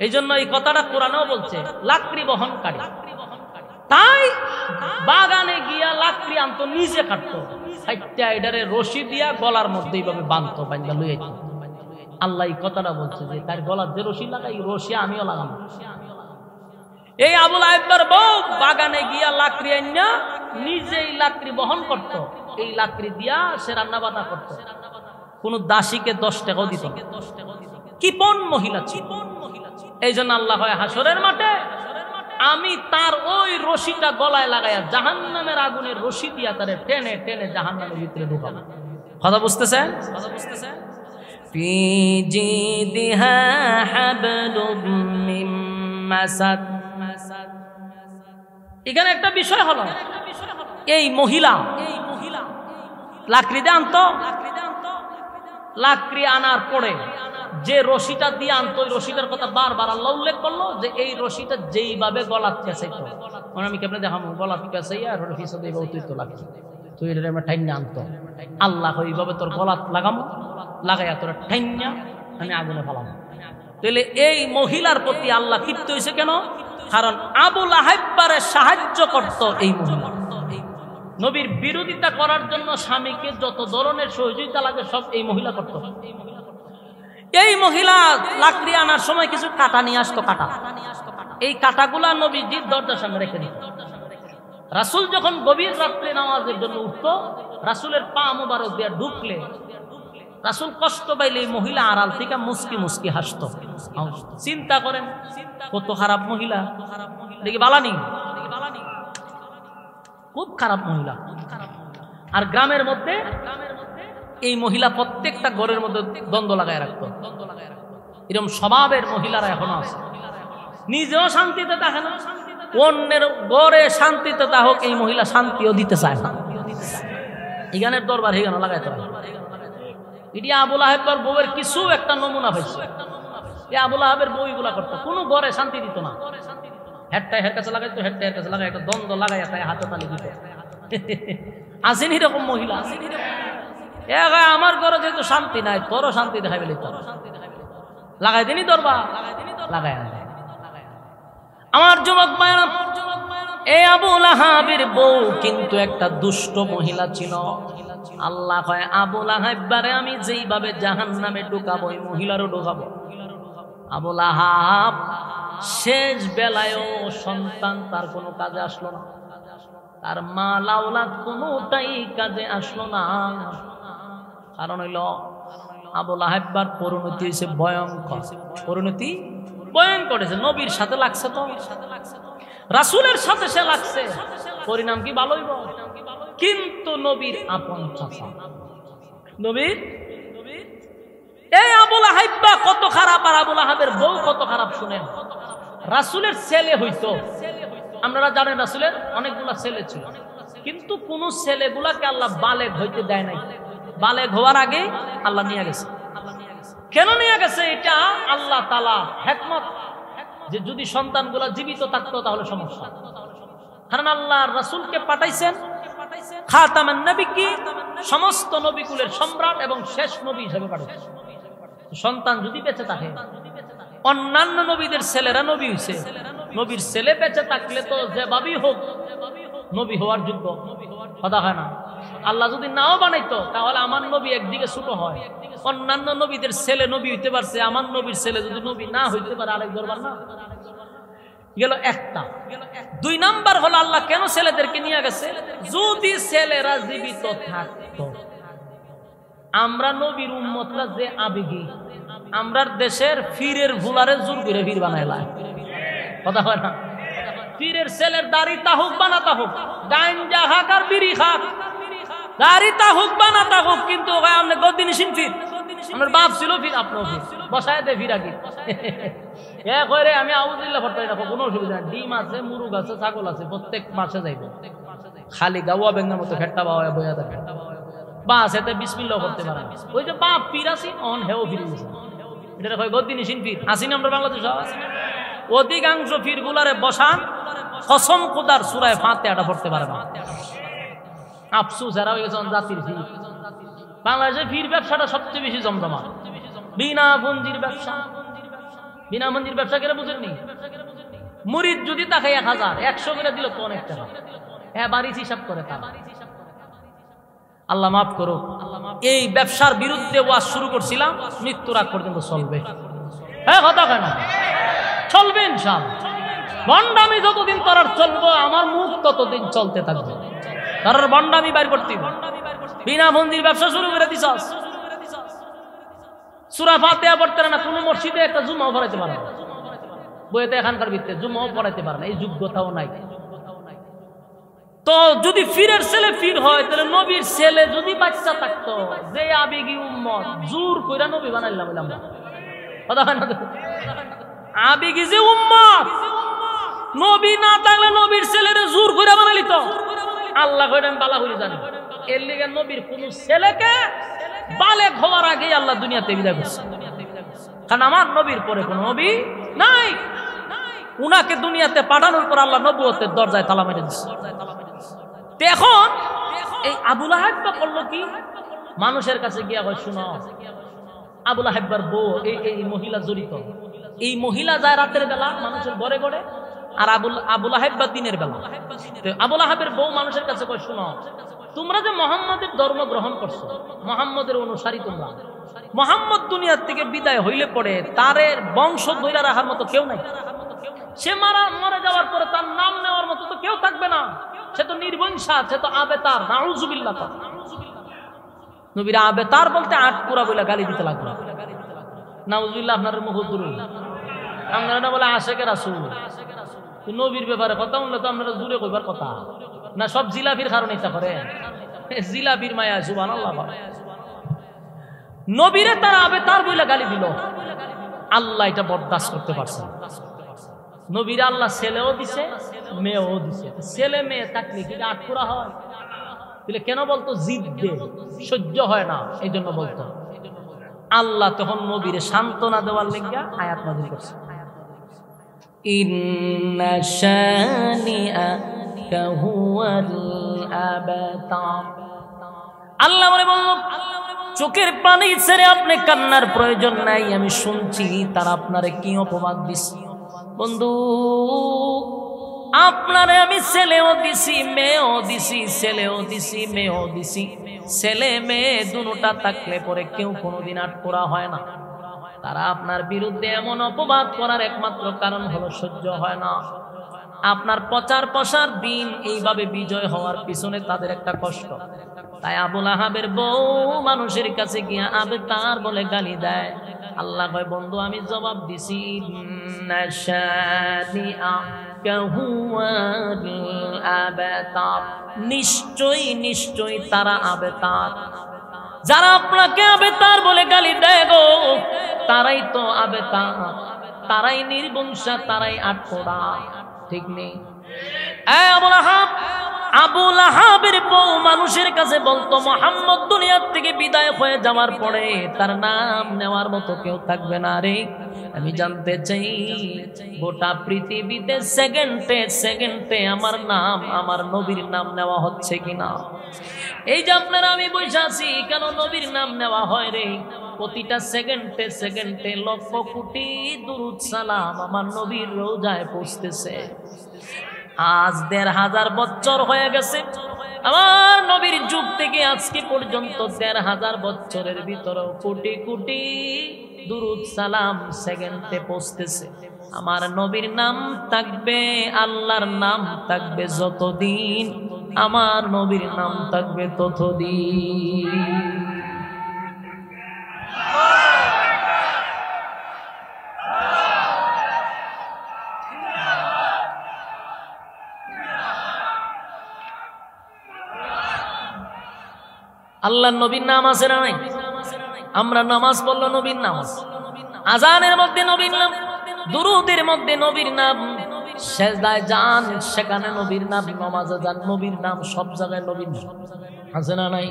এই জন্য এই কথাটা কোরআনেও বলছে লাকড়ি বহনকারী। তাই বাগানে গিয়া লাকড়ি আনতো, নিজে কাটতো, এটারে রশি দিয়া গলার মধ্যে এইভাবে বাঁধতো, বান্ধা লইয়া যেত। আল্লাহ এই কথাটা বলছে যে তার গলার যে রশি লাগাই, রশি আমিও লাগাবো। এই আবুল আইবার বউ বাগানে গিয়া লাকড়ি আইনা নিজেই লাকড়ি বহন করত, এই লাকড়ি দিয়া সে রান্না বান্না করত, কোন দাসীকে 10 টাকাও দিত। কিপন মহিলা ছিল। এই জন্য আল্লাহ হয় হাসরের মাঠে আমি তার ওই রশিটা গলায় লাগাইয়া জাহান্নামের আগুনের রশি দিয়া তারে টেনে টেনে জাহান্নামের ভিতরে ঢুকাবো। কথা বুঝতেছেন? ফি জিদিহা হাবলুম মিন মাসাদ। এখানে একটা বিষয় হলো, এই মহিলা লাকড়ি দিয়ে আনতো, লাকড়ি আনার পরে যে রশিটা দিয়ে আনতো, ওই রশিটার কথা বারবার আল্লাহ উল্লেখ করলো যে এই রশিটা যেইভাবে গলাত পেঁচাইতো, মানে আমি কেমনে দেখাবো, গলাত পেঁচাইয়া রশি সাথে এইভাবে তুই তো লাগছে, তুই এটা আমরা ঠাইনা আনতো, আল্লাহ ওইভাবে তোর গলাত লাগামো, লাগাইয়া তোর ঠাইনা আমি আগুনে ফেলাম। তাহলে এই মহিলার প্রতি আল্লাহ ক্ষিপ্ত হয়েছে কেন? কারণ আবুল আহাইবারে সাহায্য করত এই মহিলা। নবীর বিরোধিতা করার জন্য স্বামীকে যত ধরনের সহযোগিতা লাগে সব এই মহিলা করত। এই মহিলা লাকড়ি আনার সময় কিছু কাটা নিয়ে আসতো, কাটা, এই কাটাগুলা নবীজির দরজার সামনে রেখে দিত। রাসূল যখন গভীর রাত্রে নামাজের জন্য উঠত, রাসূলের পা মোবারক দিয়ে ঢুকলে রাসূল কষ্ট পাইলে এই মহিলা আড়াল থেকে মুস্কি মুস্কি হাসত। চিন্তা করেন কত খারাপ মহিলা, দেখি বালানি, খুব খারাপ মহিলা। আর গ্রামের মধ্যে এই মহিলা প্রত্যেকটা ঘরের মধ্যে দ্বন্দ্ব লাগায় রাখত। এরকম স্বভাবের মহিলারা এখনো আছে, নিজেও শান্তিতে থাকে না, অন্যের ঘরে শান্তিতে থাকুক এই মহিলা শান্তিও দিতে চায় না। এখানের দরবার এখানে লাগাইতে হয়। এটি আবুল আহাবের বউয়ের কিছু একটা নমুনা হয়েছে। এই আবুল আহাবের বউ এগুলা করতো, কোনো ঘরে শান্তি দিত না, হেডটাই হের কাছে লাগাইতো, হেডটাই হের কাছে লাগাই একটা দ্বন্দ্ব লাগাই তাই হাতে তালি দিত। আসেনি এরকম মহিলা? আমার ঘরে যেহেতু শান্তি নাই, তোরও শান্তি দেখাই বলি, তোর লাগাই দিনি দরবার, লাগাই আমার যুবক ভাইরা। এই আবুল আহাবের বউ কিন্তু একটা দুষ্ট মহিলা ছিল। আল্লাহ কয় আবুল আহাবরে আমি যেইভাবে জাহান্নামে ঢুকাবো, এই মহিলারও ঢুকাবো। আবুল আহাব শেষ বেলায়ও সন্তান তার কোনো কাজে আসলো না, তার মাল আওলাদ কোনোটাই কাজে আসলো না। কারণ হইল আবুল আহাবার পরিণতি হয়েছে ভয়ঙ্কর, পরিণতি ভয়ঙ্কর হয়েছে। নবীর সাথে লাগছে, তো রাসূলের সাথে সে লাগছে, পরিণাম কি ভালো হইব? কিন্তু নবীর আপন চাচা, নবীর এই আবুল আহাব কত খারাপ, আর আবুল আহাবের বউ কত খারাপ। শুনেন, রাসূলের ছেলে হইতো, আপনারা জানেন রাসূলের অনেকগুলা ছেলে ছিল, কিন্তু কোন ছেলেগুলাকে আল্লাহ বালেগ হইতে দেয় নাই। বালেগ হওয়ার আগে আল্লাহ নিয়ে গেছে। কেন নিয়ে গেছে? এটা আল্লাহ তাআলা হিকমত, যে যদি সন্তানগুলা জীবিত থাকতো তাহলে সমস্যা। কারণ আল্লাহ রাসূলকে পাঠাইছেন খাতামান নবী, সমস্ত নবীকুলের সম্রাট এবং শেষ নবী হিসেবে পাঠাইছেন। সন্তান যদি বেঁচে থাকে, অন্যান্য নবীদের ছেলেরা নবী হইছে, নবীর ছেলে বেঁচে থাকলে তো যেভাবেই হোক নবী হওয়ার যোগ্য, কথা হয় না? আল্লাহ যদি নাও বানাইতো তাহলে আমার নবী একদিকে ছোট হয়, অন্যান্য নবীদের ছেলে নবী হইতে পারছে, আমার নবীর ছেলে যদি নবী না হইতে পারে আরেক দরবার না গেল একটা। 2 নাম্বার হলো আল্লাহ কেন ছেলেদেরকে নিয়ে গেছে? যদি ছেলেরা জীবিত থাকতো, আমরা নবীর উম্মতরা যে আবেগী, আমরা দেশের ফিরের ভুলারে জোর করে ফির বানাইলাম, কথা হয় না? ফিরের ছেলের দাড়ি তাহুক বানাতা হোক, গাঞ্জা খাক আর বিড়ি খাক, দাড়ি তাহুক বানাতা হোক, কিন্তু আপনি গদিনী ফির, আমার বাপ ছিল ফির, আপনিও ফির, বসায় দে ফির আগে করে আমি আউযুবিল্লাহ পড়তে না, কোনো অসুবিধা নাই। ডিম আছে, মুরগ আছে, ছাগল আছে, প্রত্যেক মাসে যাইব, খালি গাওয়া বেঙ্গার মতো ফেটটা বাওয়া বইয়া থাকে, বাস এতে বিসমিল্লাহ করতে পারে। ওই যে বাপ পীর আছি অন হেও ফিরে গেছে, এটা কয় গদিনী ফির আসিনি আমরা বাংলাদেশ। অধিকাংশ ফির গুলারে বসান কসম খোদার সূরা ফাতিহাটা পড়তে পারে না। আফসোস, এরা হয়ে গেছে জাতির ফির। বাংলাদেশে ফির ব্যবসাটা সবচেয়ে বেশি জমজমা, বিনা পুঁজির ব্যবসা। বিনা পুঁজির ব্যবসা কেন বুঝেননি? মুরিদ যদি তাকে 1000 100 করে দিল তো অনেক টাকা, হ্যাঁ বাড়ি হিসাব করে তারা। আল্লাহ মাফ করো। এই ব্যবসার বিরুদ্ধে ওয়াজ শুরু করছিলাম, মৃত্যুর আগ পর্যন্ত চলবে। হ্যাঁ কথা কেন চলবে ইনশাআল্লাহ। বন্ডামি যতদিন করার চলবো, আমার মুখ ততদিন চলতে থাকবে। তার বন্ডামি বাইর করতে বিনা মন্দির ব্যবসা শুরু করে দিছাস। সূরা ফাতিহা পড়তে না, কোনো মসজিদে একটা জুমাও পড়াইতে পারে না, বইতে এখানকার ভিত্তিতে জুমাও পড়াইতে পারে না, এই যোগ্যতাও নাই। তো যদি ফিরের ছেলে ফির হয়, তাহলে নবীর ছেলে যদি বাচ্চা থাকতো, যে আবেগী উম্মত জোর কইরা নবী বানাইলাম বললাম না, কথা হয় না? আবেগী যে উম্মত, নবী না থাকলে নবীর ছেলেরে জোর কইরা বানাইলি তো আল্লাহ কইরা বালা হয়ে জানে। এর লিগে নবীর কোন ছেলেকে বালেগ হওয়ার আগেই আল্লাহ দুনিয়াতে বিদায় করছে, কারণ আমার নবীর পরে কোন নবী নাই। উনাকে দুনিয়াতে পাঠানোর পর আল্লাহ নবুয়তের দরজায় তালা মেরে দিচ্ছে। এখন এই আবু লাহাব করলো কি, মানুষের কাছে গিয়া কয় শুনো, আবু লাহাবের বউ এই মহিলা জড়িত, এই মহিলা যায় রাতের বেলা মানুষের ঘরে ঘরে, আর আবু লাহাব দিনের বেলা। আবু লাহাবের বউ মানুষের কাছে কয় শুনো, তোমরা যে মুহাম্মাদের ধর্ম গ্রহণ করছো, মুহাম্মাদের অনুসারী তোমরা, মুহাম্মদ দুনিয়ার থেকে বিদায় হইলে পড়ে তার বংশ ধরে রাখার মতো কেউ নাই। সে মারা যাওয়ার পরে তার নাম নেওয়ার মতো তো কেউ থাকবে না, সে তো নির্বংশা, সে তো আবেতার। নাউজুবিল্লাহ। নবীরা আবেতার বলতে আটপুরা বলে গালি দিতে লাগলো। নাউজুবিল্লাহ। আপনার মুখ দূরে আপনারা বলে আশেকে রাসূল, নবীর ব্যাপারে কথা বললে তো আপনারা জুড়ে কইবার কথা না, সব জিলাপির কারণে ইচ্ছা করে, জিলাপির মায়া। সুবহানাল্লাহ। নবীরে তারা আবেতার বলে গালি দিল, আল্লাহ এটা বরদাস্ত করতে পারছে। নবীর আল্লাহ ছেলেও দিছে মেয়েও দিছে। ছেলে মেয়ে থাকলে কি আটপুরা হয়? বলে কেন বলতো? জিদ্দে সহ্য হয় না, এই জন্য বলতো। আল্লাহ তখন নবীরে সান্ত্বনা দেওয়ার লেগা আয়াত নাযিল করছে, ইন্না শানিআকা হুয়াল আবতার। আল্লাহ বলে বলল, চোখের পানি ছেড়ে আপনি কান্নার প্রয়োজন নাই, আমি শুনছি তারা আপনারে কি অপবাদ দিছে। বন্ধু, আপনারে আমি ছেলেও দিছি মেয়েও দিছি, ছেলেও দিছি মেয়েও দিছি। ছেলে মেয়ে দুটোটা থাকলে পরে কেউ কোনোদিন আটপোড়া হয় না। তারা আপনার বিরুদ্ধে এমন অপবাদ করার একমাত্র কারণ হলো সহ্য হয় না। আপনার প্রচার প্রসার দিন এইভাবে বিজয় হওয়ার পিছনে তাদের একটা কষ্ট। তাই আবু লাহাবের বউ মানুষের কাছে গিয়া আবেতার বলে গালি দেয়। আল্লাহ কয়, বন্ধু আমি জবাব দিছি, নিশ্চয়ই নিশ্চয়ই তারা আবেতার। যারা আপনাকে আবেতার বলে গালি দেয় গো, তারাই তো আবেতার, তারাই নির্বংশা, তারাই আটপোড়া। ঠিক নেই? আবু লাহাবের বউ মানুষের কাছে বলতো, মুহাম্মদ দুনিয়ার থেকে বিদায় হয়ে যাওয়ার পরে তার নাম নেওয়ার মতো কেউ থাকবে না রে। আমি জানতে চাই গোটা পৃথিবীতে সেকেন্ডে সেকেন্ডে আমার নাম, আমার নবীর নাম নেওয়া হচ্ছে কিনা? এই যে আপনারা আমি বসে আছি, কেন নবীর নাম নেওয়া হয় রে? প্রতিটা সেকেন্ডে সেকেন্ডে লক্ষ কোটি দুরূদ সালাম আমার নবীর রওজায় পৌঁছতেছে। আজ ১৫০০ বছর হয়ে গেছে আমার নবীর যুগ থেকে আজকে পর্যন্ত। ১৫০০ বছরের ভিতরে কোটি কোটি দুরূদ সালাম সেকেন্ডে পৌঁছতেছে। আমার নবীর নাম থাকবে, আল্লাহর নাম থাকবে যতদিন, আমার নবীর নাম থাকবে ততদিন। আল্লাহর নবীর নাম আছে না নাই? আমরা নামাজ পড়লো নবীর নাম, আজানের মধ্যে নবীর নাম, দুরূদের মধ্যে নবীর নাম, সেজদায় যান সেখানে নবীর নাম, নামাজে যান নবীর নাম, সব জায়গায় নবীর নাম আছে না নাই?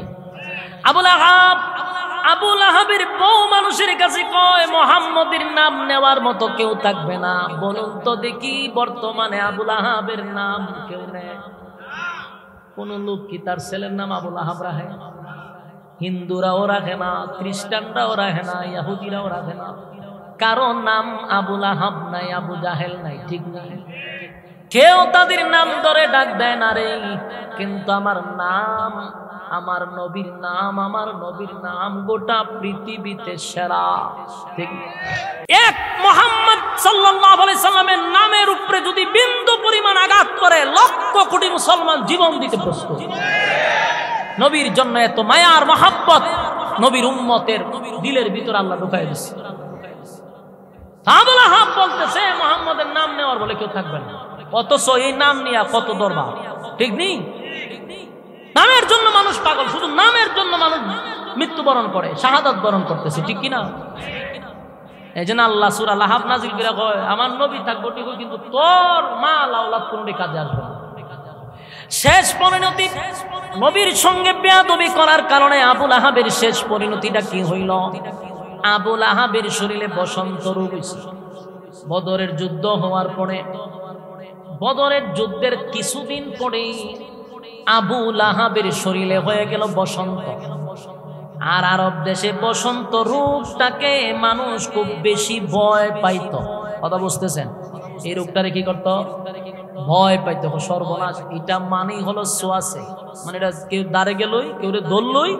আবু লাহাবের বউ মানুষের কাছে কয়, মুহাম্মদের নাম নেওয়ার মতো কেউ থাকবে না। বলুন তো দেখি, বর্তমানে আবু লাহাবের নাম কেউ নেয়? কোন লোক কি তার ছেলের নাম আবু লাহাব রাখে? হিন্দুরাও রাখে না, খ্রিস্টানরাও রাখে না, ইহুদিরাও রাখে না। কারো নাম আবু লাহাব নাই, আবু জাহেল নাই, ঠিক নাই? কেউ তাদের নাম ধরে ডাক দেয় না রে, কিন্তু আমার নাম, আমার নবীর নাম, আমার নবীর নাম গোটা পৃথিবীতে সেরা, ঠিক? এক মুহাম্মদ সাল্লাল্লাহু আলাইহি সাল্লামের নামের উপরে যদি বিন্দু পরিমাণ আঘাত করে লক্ষ কোটি মুসলমান জীবন দিতে প্রস্তুত। নবীর জন্য এত মায়ার মহব্বত নবীর উম্মতের দিলের ভিতর আল্লাহ ঢুকাই দিয়েছে। আবু লাহাব বলতেছে মুহাম্মদের নাম নেওয়ার বলে কেউ থাকবে না, অথচ এই নাম নিয়ে কত দরবার, ঠিক নেই? নামের জন্য মানুষ পাগল, শুধু নামের জন্য মানুষ মৃত্যুবরণ করে, শাহাদাত বরণ করতেছে, ঠিক কিনা? এই জন্য আল্লাহ সূরা লাহাব নাযিল করে কয় আমার নবী থাকবো ঠিক, কিন্তু তোর মাল আওলাদ কোনটি কাজে আসবে না। শেষ পরিণতি, নবীর সঙ্গে বেয়াদবি করার কারণে আবু লাহাবের শেষ পরিণতিটা কি হইল? আবু লাহাবের শরীরে বসন্ত রোগ হইছে। বদরের যুদ্ধ হওয়ার পরে, বদরের যুদ্ধের কিছুদিন পরেই আবু লাহাবের শরীরে হয়ে গেল বসন্ত। আর আরব দেশে বসন্ত রোগটাকে মানুষ খুব বেশি ভয় পাইত, কথা বুঝতেছেন? এই রোগটারে কি করত? ভয় পাইতো, সর্বনাশ, এটা মানেই হলো সোয়াসে, মানে এটা কেউ দাঁড়ে গেলই, কেউ ধরলই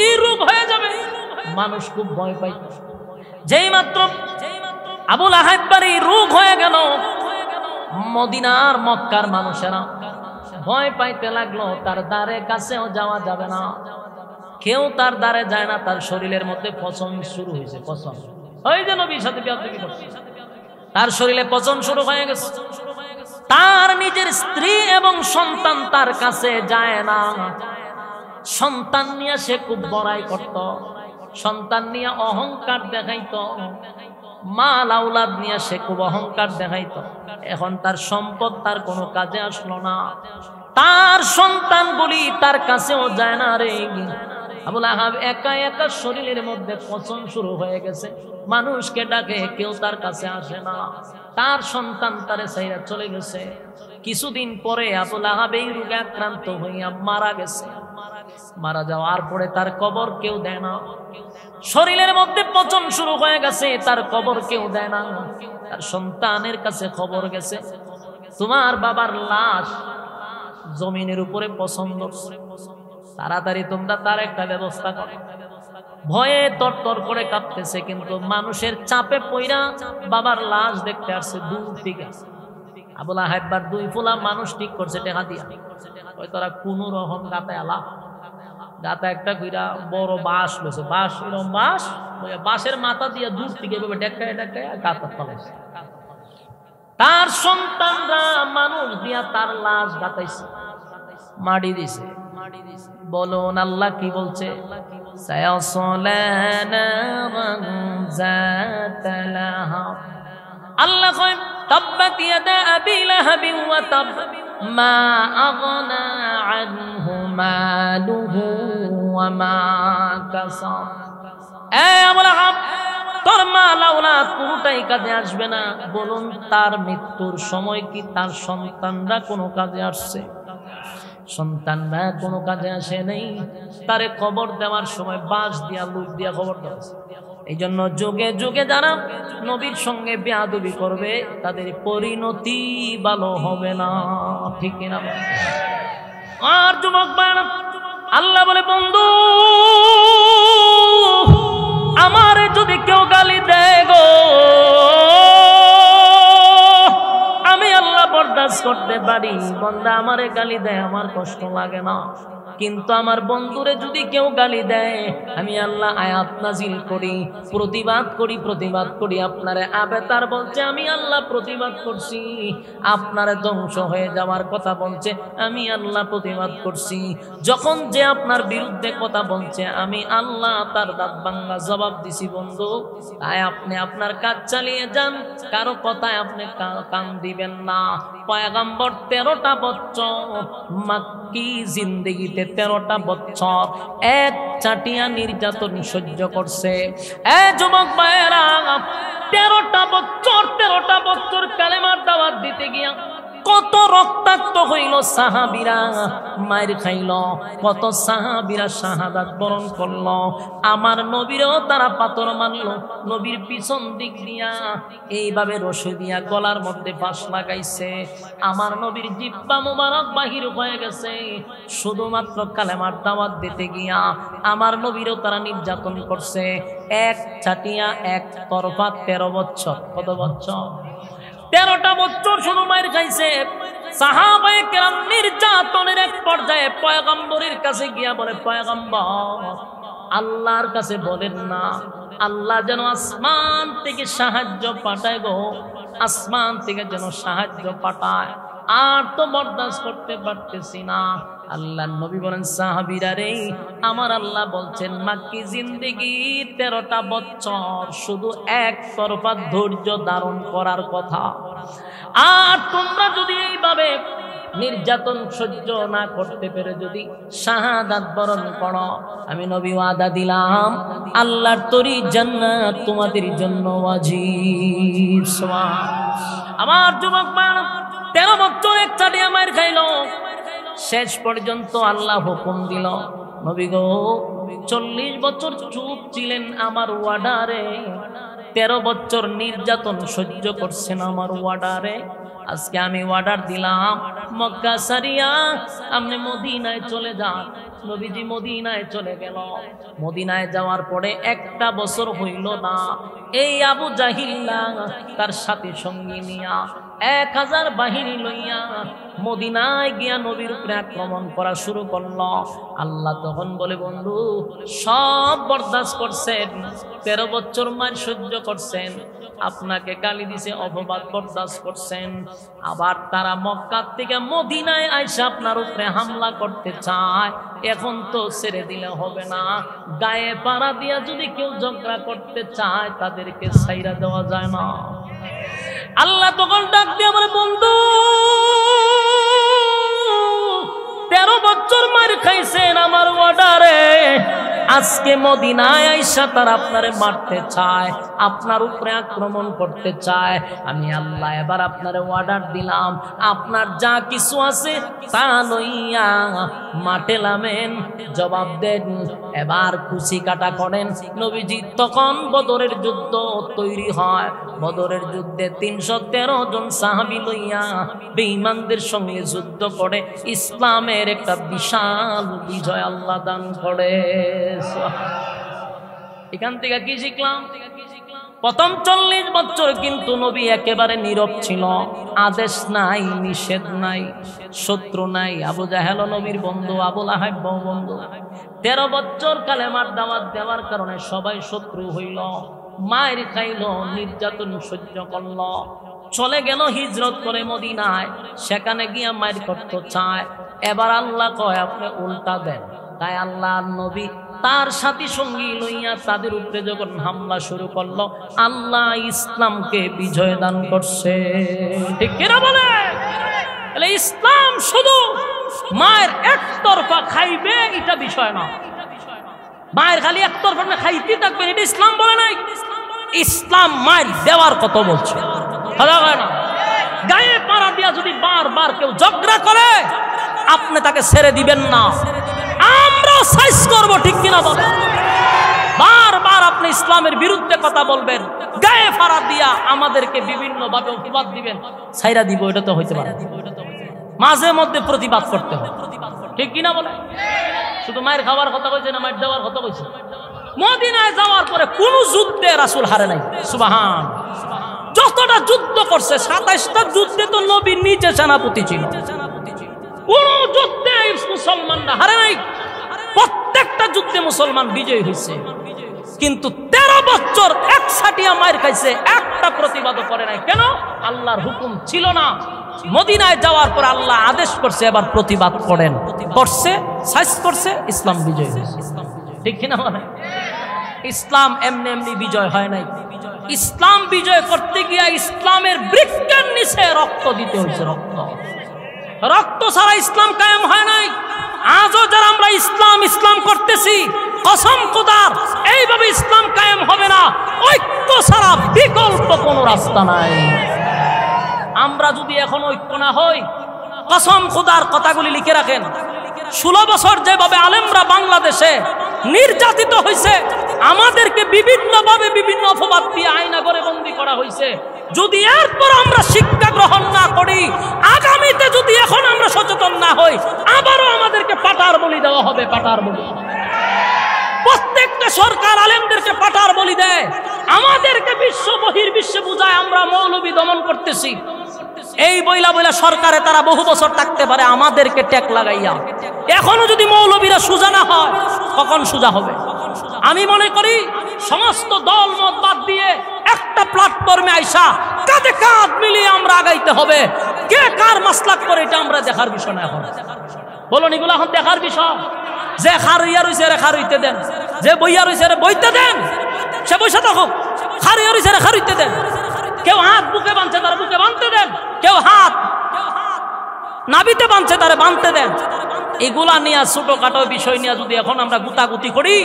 এই রোগ হয়ে যাবে, মানুষ খুব ভয় পাইত। যেই মাত্র আবু লাহাবের এই রোগ হয়ে গেল, মদিনার মক্কার মানুষেরা ভয় পাইতে লাগলো, তার দ্বারে কাছেও যাওয়া যাবে না, কেউ তার দ্বারে যায় না, তার শরীরের মধ্যে পচন শুরু হয়েছে। পচন, ওই যে নবীর সাথে বিয়াদবি করছে, তার শরীরে পচন শুরু হয়ে গেছে। তার নিজের স্ত্রী এবং সন্তান তার কাছে যায় না। সন্তান নিয়ে সে খুব বড়াই করত, সন্তান নিয়ে অহংকার দেখাইতো, মাল আওলাদ নিয়ে সে খুব অহংকার দেখাইতো। এখন তার সম্পদ তার কোনো কাজে আসলো না, তার সন্তানগুলি তার কাছেও যায় না রে। আবু লাহাব একা একা শরীরের মধ্যে পচন শুরু হয়ে গেছে, মানুষকে ডাকে, কেউ তার কাছে আসে না, তার সন্তান তারে ছাইরা চলে গেছে। কিছুদিন পরে আবু লাহাব এই রোগে আক্রান্ত হইয়া মারা গেছে। মারা যাওয়ার পরে তার কবর কেউ দেয় না, শরীরের মধ্যে পচন শুরু হয়ে গেছে, তার কবর কেউ দেয় না। তার সন্তানের কাছে খবর গেছে, তোমার বাবার লাশ জমিনের উপরে পছন্দ, তাড়াতাড়ি তোমরা তার একটা ব্যবস্থা করো। ভয়ে তরতর করে কাঁপতেছে, কিন্তু মানুষের চাপে পইরা বাবার লাশ দেখতে আসছে দূর থেকে। আবু লাহাব দুই ফুলা মানুষ ঠিক করছে টাকা দিয়া, ওই তোরা কোন রকম গাতায় আলা, গাতা একটা কইরা বড় বাঁশ লইছে, বাঁশ এরকম বাঁশ, বাঁশের মাথা দিয়ে দূর থেকে এভাবে ডেকায় ডেকায় গাতা ফলাইছে। তার সন্তানরা মানুষ দিয়া তার লাশ গাতাইছে, মাটি দিছে। বলুন আল্লাহ কি বলছে? আল্লাহ কয় তাব্বাত ইয়াদা আবি লাহাবিন ওয়া তাব মা আগনা আনহু মালুহু ওয়া মা কাসাব। এ আবু লাহাব, তোর মাল আওলাদ কোনটাই কাজে আসবে না। বলুন তার মৃত্যুর সময় কি তার সন্তানরা কোনো কাজে আসছে? সন্তানরা কোনো কাজে আসে নাই। তারে কবর দেওয়ার সময় বাঁশ দিয়া লুক দিয়া কবর দেওয়া। এই জন্য যুগে যুগে যারা নবীর সঙ্গে বেয়াদবি করবে তাদের পরিণতি ভালো হবে না, ঠিক কিনা? আর যুবক ভাইরা, আল্লাহ বলে বন্ধু আমারে যদি কেউ গালি দেয় গো, আমি আল্লাহ বরদাস্ত করতে পারি। বান্দা আমারে গালি দেয়, আমার কষ্ট লাগে না, কিন্তু আমার বন্ধুরে যদি কেউ গালি দেয়, আমি আল্লাহ আয়াত নাজিল করি, প্রতিবাদ করি। আপনারে আবেতার বলছে, আমি আল্লাহ প্রতিবাদ করছি। আপনারে ধ্বংস হয়ে যাওয়ার কথা বলছে, আমি আল্লাহ প্রতিবাদ করছি। যখন যে আপনার বিরুদ্ধে কথা বলছে, আমি আল্লাহ তার দাঁত ভাঙা জবাব দিছি। বন্ধু, তাই আপনি আপনার কাজ চালিয়ে যান, কারো কথায় আপনি কান দিবেন না। পয়গম্বর 13টা বছর মাক্কি জিন্দেগিতে 13টা বছর এক চাটিয়া নির্যাতন সহ্য করছে। এ যুবক ভাইয়েরা, 13টা বছর কালেমার দাওয়াত দিতে গিয়া কত রক্তাক্ত হইল সাহাবীরা, মায়ের খাইল, কত সাহাবীরা শাহাদাত বরণ করল। আমার নবীরও তারা পাথর মারল। নবীর পিছন দিক দিয়া এইভাবে রশি দিয়া গলার মধ্যে ফাঁস লাগাইছে। আমার নবীর জিহ্বা মুবারক বাহির হয়ে গেছে। শুধুমাত্র কালেমার দাওয়াত দিতে গিয়া আমার নবীরও তারা নির্যাতন করছে। এক ছাটিয়া এক তরফা 13 বছর। কত বছর? 13টা বছর শুধু মায়ের খাইছে। সাহাবায়ে কেরাম নির্যাতনের এক পর্যায়ে পয়গম্বরের কাছে গিয়া বলে, পয়গম্বর আল্লাহর কাছে বলেন না, আল্লাহ যেন আসমান থেকে সাহায্য পাঠায় গো, আসমান থেকে যেন সাহায্য পাঠায়, আর তো বরদাস্ত করতে পারতেছি না। আল্লাহর নবী বলেন, সাহাবীরা রে, আমার আল্লাহ বলছেন মাক্কি জিন্দেগি 13টা বছর শুধু এক তরফা ধৈর্য ধারণ করার কথা। আর তোমরা যদি এইভাবে নির্যাতন সহ্য না করতে পেরে যদি শাহাদাত বরণ করো, আমি নবী ওয়াদা দিলাম আল্লাহর তরি জান্নাত তোমাদের জন্য ওয়াজিব। আমার যুবক মানুষ 13 বছর এক চাটিয়া মার খাইল। শেষ পর্যন্ত আল্লাহ হুকুম দিল, নবী গো 40 বছর চুপ ছিলেন আমার ওয়ার্ডারে, 13 বছর নির্যাতন সহ্য করছেন আমার ওয়ার্ডারে। আজকে আমি অর্ডার দিলাম মক্কা সারিয়া আপনি মদিনায় চলে যান। নবীজি মদিনায় চলে গেল। মদিনায় যাওয়ার পরে 1টা বছর হইল না, এই আবু জাহিল্লা তার সাথী সঙ্গী নিয়া 1000 বাহিনী লইয়া মদিনায় গিয়া নবীর উপরে আক্রমণ করা শুরু করলো। আল্লাহ তখন বলে, বন্ধু সব বরদাস্ত করছেন, 13 বছর মার সহ্য করছেন, আপনাকে গালি দিছে, অপবাদ বরদাস্ত করছেন, আবার তারা মক্কা থেকে মদিনায় আইসা আপনার উপরে হামলা করতে চায়, এখন তো ছেড়ে দিলে হবে না। গায়ে পাড়া দিয়া যদি কেউ ঝগড়া করতে চায় তাদেরকে ছাইরা দেওয়া যায় না। আল্লাহ তখন ডাক দিয়ে বলে, বন্ধু 13 বছর মার খাইছেন আমার অর্ডারে, আজকে মদিনায় আইসা তারা আপনারে মারতে চায়, আপনার উপরে আক্রমণ করতে চায়। আমি আল্লাহ এবার আপনারে অর্ডার দিলাম, আপনার যা কিছু আছে তা লইয়া মাঠে নামেন, জবাব দেন, এবার কুচি কাটা করেন। নবীজি তখন বদরের যুদ্ধ তৈরি হয়। বদরের যুদ্ধে 313 জন সাহাবী লইয়া বেঈমানদের সঙ্গে যুদ্ধ করে ইসলামের একটা বিশাল বিজয় আল্লাহ দান করে। এখান থেকে কি শিখলাম? প্রথম 40 বছর কিন্তু নবী একেবারে নীরব ছিল। আদেশ নাই, নিষেধ নাই, শত্রু নাই। আবু জাহেল নবীর বন্ধু, আবু লাহাব বন্ধু। 13 বছর কালেমার দাওয়াত দেওয়ার কারণে সবাই শত্রু হইল, মায়ের খাইল, নির্যাতন সহ্য করল। চলে গেল হিজরত করে মদিনায়, সেখানে গিয়া মায়ের করতে চায়। এবার আল্লাহ কয় আপনি উল্টা দেন। তাই আল্লাহ নবী তার সাথী সঙ্গী লইয়া তাদের উপরে যখন হামলা শুরু করলো, আল্লাহ ইসলামকে বিজয় দান করছে। ঠিক কিনা বলে? ইসলাম শুধু মায়ের একতরফা খাইবে এটা বিষয় না, মায়ের খালি একতরফা খাইতে থাকবেন এটা ইসলাম বলে নাই। ইসলাম মায়ের দেওয়ার কত বলছে, গায়ে পাড়া দিয়া যদি বারবার কেউ ঝগড়া করে আপনি তাকে ছেড়ে দিবেন না, আমরা সাইজ করব। ঠিক কিনা বলে? বারবার আপনি ইসলামের বিরুদ্ধে কথা বলবেন, গায়ে পাড়া দিয়া আমাদেরকে বিভিন্ন ভাবে অপবাদ দিবেন, ছাইরা দিব, এটা তো হইতে পারে। মাঝে মধ্যে প্রতিবাদ করতে হবে। ঠিক কিনা বলে? শুধু মায়ের খাওয়ার কথা কইছে না, মায়ের দেওয়ার কথা কইছে। মদিনায় যাওয়ার পরে কোন যুদ্ধে রাসূল হারে নাই। সুবহান। যতটা যুদ্ধ করছে 27টা যুদ্ধে তো নবী নিজে সেনাপতি ছিল। কোন যুদ্ধে মুসলমানরা হারে নাই, প্রত্যেকটা যুদ্ধে মুসলমান বিজয়ী হয়েছে। কিন্তু 13 বছর একসাটিয়া মার খাইছে, একটা প্রতিবাদ করে নাই। কেন? আল্লাহর হুকুম ছিল না। মদিনায় যাওয়ার পর আল্লাহ আদেশ করছে এবার প্রতিবাদ করেন, করছে, সাইজ করছে, ইসলাম বিজয় হয়েছে। ঠিক কিনা বলে? ইসলাম এমনি এমনি বিজয় হয় নাই। ইসলাম বিজয় করতে গিয়া ইসলামের বৃক্ষের নিচে রক্ত দিতে হয়েছে। রক্ত ছাড়া ইসলাম কায়েম হয় নাই। আজও যারা আমরা ইসলাম ইসলাম করতেছি, কসম খোদার এইভাবে ইসলাম কায়েম হবে না। ঐক্য ছাড়া বিকল্প কোনো রাস্তা নাই। আমরা যদি এখন ঐক্য না হই, কসম খোদার কথাগুলি লিখে রাখেন, 16 বছর যেভাবে আলেমরা বাংলাদেশে নির্যাতিত হয়েছে, আমাদেরকে বিভিন্নভাবে বিভিন্ন অপবাদ দিয়ে আয়না করে বন্দী করা হয়েছে, যদি এরপর আমরা শিক্ষা গ্রহণ না করি, আগামীতে যদি এখন আমরা সচেতন না হই, আবারও আমাদেরকে পাটার বলি দেওয়া হবে। পাটার বলি প্রত্যেকটা সরকার আলেমদেরকে পাটার বলি দেয়, আমাদেরকে বিশ্ব বহির্বিশ্বে বুঝায় আমরা মৌলবী দমন করতেছি। এই বইলা বইলা সরকারে তারা বহু বছর থাকতে পারে, আমাদেরকে ট্যাগ লাগাইয়া। এখনো যদি মৌলবীরা সোজা না হয়, কখন সোজা হবে? আমি মনে করি সমস্ত দল মত বাদ দিয়ে একটা প্ল্যাটফর্মে আইসা কাঁধে কাঁধ মিলিয়ে আমরা আগাইতে হবে। কে কার মাসলাক করে এটা আমরা দেখার বিষয় না এখন। বলুন, এগুলো এখন দেখার বিষয়। যে খারইয়া রইছে রে খারইতে দেন, যে বইয়া রইছে রে বইতে দেন, সে বইসা থাকুক। খারইয়া রইছে রে খারইতে দেন। কেউ হাত বুকে বাঁধছে তারা বুকে বাঁধতে দেন, কেউ হাত নাবিতে বাঁধছে তারা বাঁধতে দেন। এগুলা নিয়ে ছোটখাটো বিষয় নিয়ে যদি এখন আমরা গুতাগুতি করি,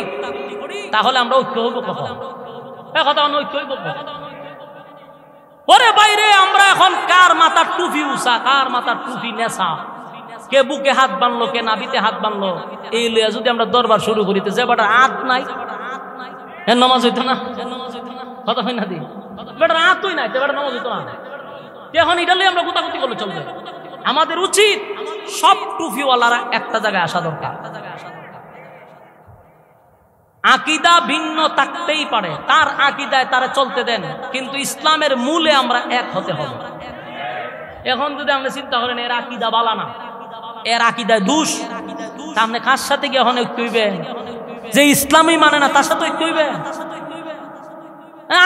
তাহলে আমরা ঐক্য হইব কখন? কথা ঐক্য হইব পরে বাইরে আমরা এখন কার মাথার টুপি উষা, কার মাথার টুপি নেশা, কে বুকে হাত বানলো, কে নাবিতে হাত বানলো, এই লিয়া যদি আমরা দরবার শুরু করিতে যে বেটার হাত নাই এর নামাজ হইতো না। কথা হয় না দি বেটার হাতই নাই, বেটার নামাজ হইতো না। এখন এটা লিয়ে আমরা গুতাগুতি করলে চলবে? আমাদের উচিত সব টুপিওয়ালারা একটা জায়গায় আসা দরকার। আকিদা ভিন্ন থাকতেই পারে, তার আকিদায় তারা চলতে দেন, কিন্তু ইসলামের মূলে আমরা এক হতে হবে। এখন যদি আমরা চিন্তা করেন এর আকিদা বালা না, এর আকিদায় দুষ, তাহলে কার সাথে গিয়ে এখন ঐক্য হইবে? যে ইসলামই মানে না তার সাথে ঐক্য হইবে?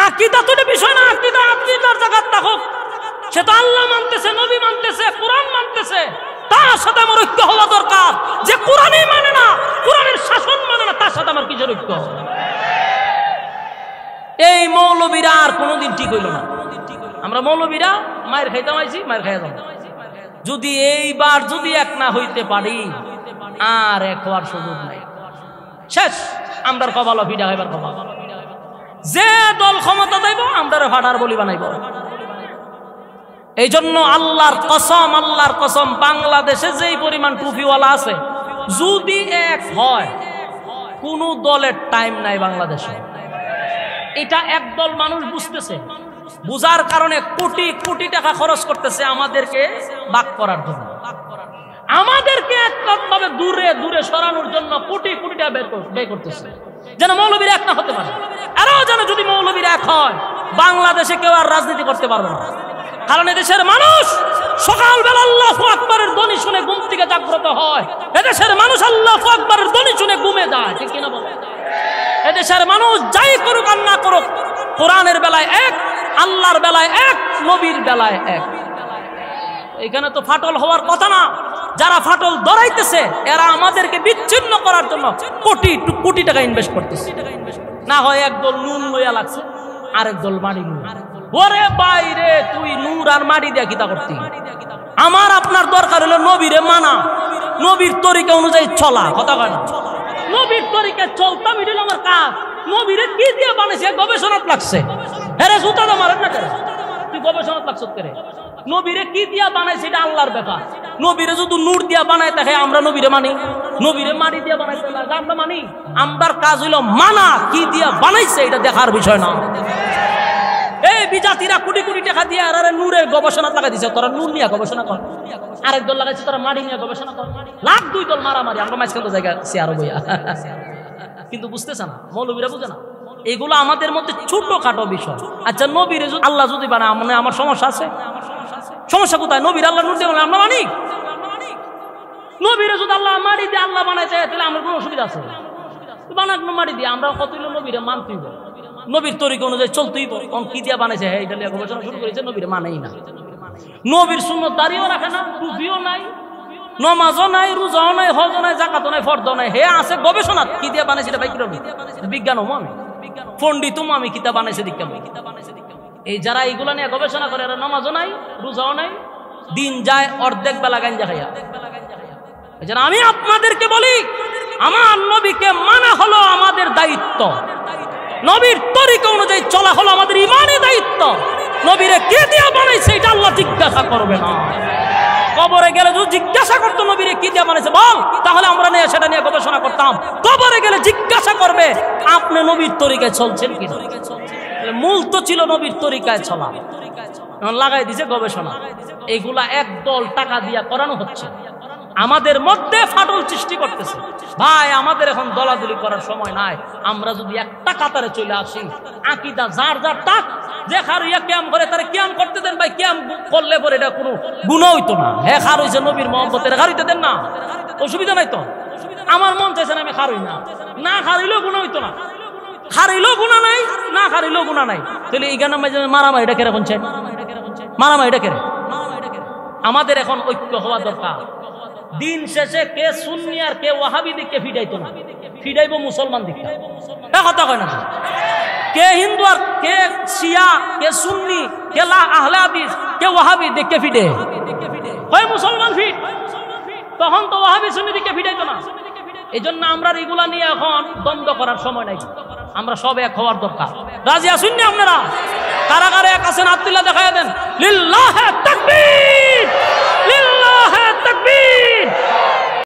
আকিদা তো বিষয় না, আকিদা আকিদার জায়গা থাকুক। সে তো আল্লাহ মানতেছে, নবী মানতেছে, কোরআন মানতেছে, তার সাথে আমার ঐক্য হওয়া দরকার। যে কোরআনই মানে না, কোরআনের শাসন মানে না, তার সাথে আমার কিসের ঐক্য? এই মৌলবীরা আর কোনোদিন ঠিক হইল না। আমরা মৌলবীরা মায়ের খাইতাম আইছি, মায়ের খাইয়া যাব। যদি এইবার যদি এক না হইতে পারি, আর এক হওয়ার সুযোগ নাই, শেষ। আমরা কপাল ফিডা হইবার কপাল। যে দল ক্ষমতা দেব আমরা ফাটার বলি বানাইব। এই জন্য আল্লাহর কসম, আল্লাহর কসম, বাংলাদেশে যেই পরিমাণ টুপিওয়ালা আছে, যদি এক হয়, কোন দলের টাইম নাই বাংলাদেশে। এটা একদল মানুষ বুঝতেছে, বুঝার কারণে কোটি কোটি টাকা খরচ করতেছে আমাদেরকে বাক করার জন্য, আমাদেরকে একভাবে দূরে দূরে সরানোর জন্য কোটি কোটি টাকা ব্যয় করতেছে, যেন মৌলবীরা এক না হতে পারে। আরো যেন যদি মৌলবীরা এক হয়, বাংলাদেশে কেউ আর রাজনীতি করতে পারবে না। কারণ এদেশের মানুষ সকালবেলা আল্লাহু আকবারের ধ্বনি শুনে ঘুম থেকে জাগ্রত হয়, এদেশের মানুষ আল্লাহু আকবারের ধ্বনি শুনে ঘুমে যায়, ঠিক কিনা বলে? এদেশের মানুষ যাই করুক আর না করুক, কোরআনের বেলায় এক, আল্লাহর বেলায় এক, নবীর বেলায় এক। এখানে তো ফাটল হওয়ার কথা না। যারা ফাটল ধরাইতেছে এরা আমাদেরকে বিচ্ছিন্ন করার জন্য কোটি কোটি টাকা ইনভেস্ট করতেছে। না হয় একদল নুন লইয়া লাগছে, আরেক দল মাড়ি লইয়া। ওরে বাইরে, তুই নূর আর মাড়ি দিয়া কিতা করতি? আমার আপনার দরকার হলো নবীরে মানা, নবীর তরিকা অনুযায়ী চলা। কথা কয় না? নবীর তরিকায় চলতাম, এটা হলো আমার কাজ। নবীরে কি দিয়ে বানাইছে গবেষণাত লাগছে। হ্যাঁ রে, জুতা মারেন না কেন? তুই গবেষণাত লাগছ করে? নবীরে কি দিয়া বানাইছে এটা আল্লাহর ব্যাপার। নবীরে যদি নূর দিয়া বানাই থাকে আমরা নবীরে মানি, নবীরে মাটি দিয়া বানাইছে আমরা মানি। আমরার কাজ হইলো মানা, কি দিয়া বানাইছে এটা দেখার বিষয় না। এই বিজাতিরা কোটি কোটি টাকা দিয়ে আর নূরের গবেষণা লাগা দিছে, তোরা নূর নিয়ে গবেষণা কর। আরেক দল লাগাইছে তোরা মাটি নিয়ে গবেষণা কর। লাখ দুই দল মারামারি, আমরা মাঝখান তো জায়গা চেয়ার বইয়া। কিন্তু বুঝতেছে না, মৌলবীরা বুঝে না। এগুলো আমাদের মধ্যে ছোটখাটো বিষয়। আচ্ছা, নবীর আল্লাহ যদি বানায় মানে আমার সমস্যা আছে? সমস্যা কোথায়? নবীর আল্লাহ নূর দিয়ে আমরা মানি। নবীর যদি আল্লাহ মাটি দিয়ে আল্লাহ বানাইছে তাহলে আমার কোনো অসুবিধা আছে? বানাক মাটি দিয়ে, আমরা কত নবীরে মানতেই, নবীর তরিকা অনুযায়ী চলতেই। কি দিয়া বানাইছে হ্যাঁ এটা নিয়ে গবেষণা শুরু করেছে, নবীরে মানেই না। নবীর সুন্নত দাঁড়িয়েও রাখে না, টুপিও নাই, নমাজও নাই, রোজাও নাই, হজও নাই, জাকাতও নাই, ফরদও নাই। হে আছে গবেষণা, কি দিয়ে বানাইছে এটা ভাই কিরকম বিজ্ঞান হবো আমি, পণ্ডিত আমি, কিতাব বানাইছে দিকাম। এই যারা এইগুলা নিয়ে গবেষণা করে, এরা নমাজও নাই, রোজাও নাই, দিন যায় অর্ধেক বেলা গাঞ্জা খাইয়া। আমি আপনাদেরকে বলি, আমার নবীকে মানা হলো আমাদের দায়িত্ব, নবীর তরিকা অনুযায়ী চলা হলো আমাদের ইমানের দায়িত্ব। নবীরে কে দিয়া বানাইছে এটা আল্লাহ জিজ্ঞাসা করবে না। কবরে গেলে যদি জিজ্ঞাসা করতো নবীরে কি দিয়া বানাইছে বল, তাহলে আমরা নিয়ে সেটা নিয়ে গবেষণা করতাম। কবরে গেলে জিজ্ঞাসা করবে আপনি নবীর তরিকায় চলছেন কি। মূল তো ছিল নবীর তরিকায় চলা, লাগাই দিছে গবেষণা। এগুলা একদল টাকা দিয়া করানো হচ্ছে, আমাদের মধ্যে ফাটল সৃষ্টি করতেছে। ভাই আমাদের এখন দলাদলি করার সময় নাই। আমরা যদি একটা কাতারে চলে আসি, আকীদা যার যার টাক, যে খারুইয়া কিয়াম করে তারে কিয়াম করতে দেন ভাই। কিয়াম করলে পরে এটা কোনো গুনাহ হইতো না। হ্যাঁ খার হইছে নবীর মহব্বতের, খারুইতে দেন না, অসুবিধা নাই তো। আমার মন চাইছে না আমি খারুই না, না খারইলেও গুনাহ হইতো না। খারইলেও গুনাহ নাই, না খারইলেও গুনাহ নাই। তাহলে এই গান মারামারি এটা কেরকম চাই, মারামারি এটা কেরে। আমাদের এখন ঐক্য হওয়া দরকার। দিন শেষে কে সুন্নি আর কে ওয়াহাবি দিকে ফিডাইতো না, ফিডাইবো মুসলমান দিকে। কথা কয় না, কে হিন্দু আর কে শিয়া, কে সুন্নি, কে আহলে হাদিস, কে ওয়াহাবি দিকে ফিডে হয় মুসলমান ফিট। তখন তো ওয়াহাবি সুন্নি দিকে ফিডাইতো না। এই জন্য আমরা এগুলা নিয়ে এখন দ্বন্দ্ব করার সময় নাই। আমরা সব এক হওয়ার দরকার। রাজি আছেন না আপনারা? কারা কারা এক আছেন আব্দুল্লাহ দেখায় দেন। লিল্লাহে তাকবীর, লিল্লাহে তাকবীর।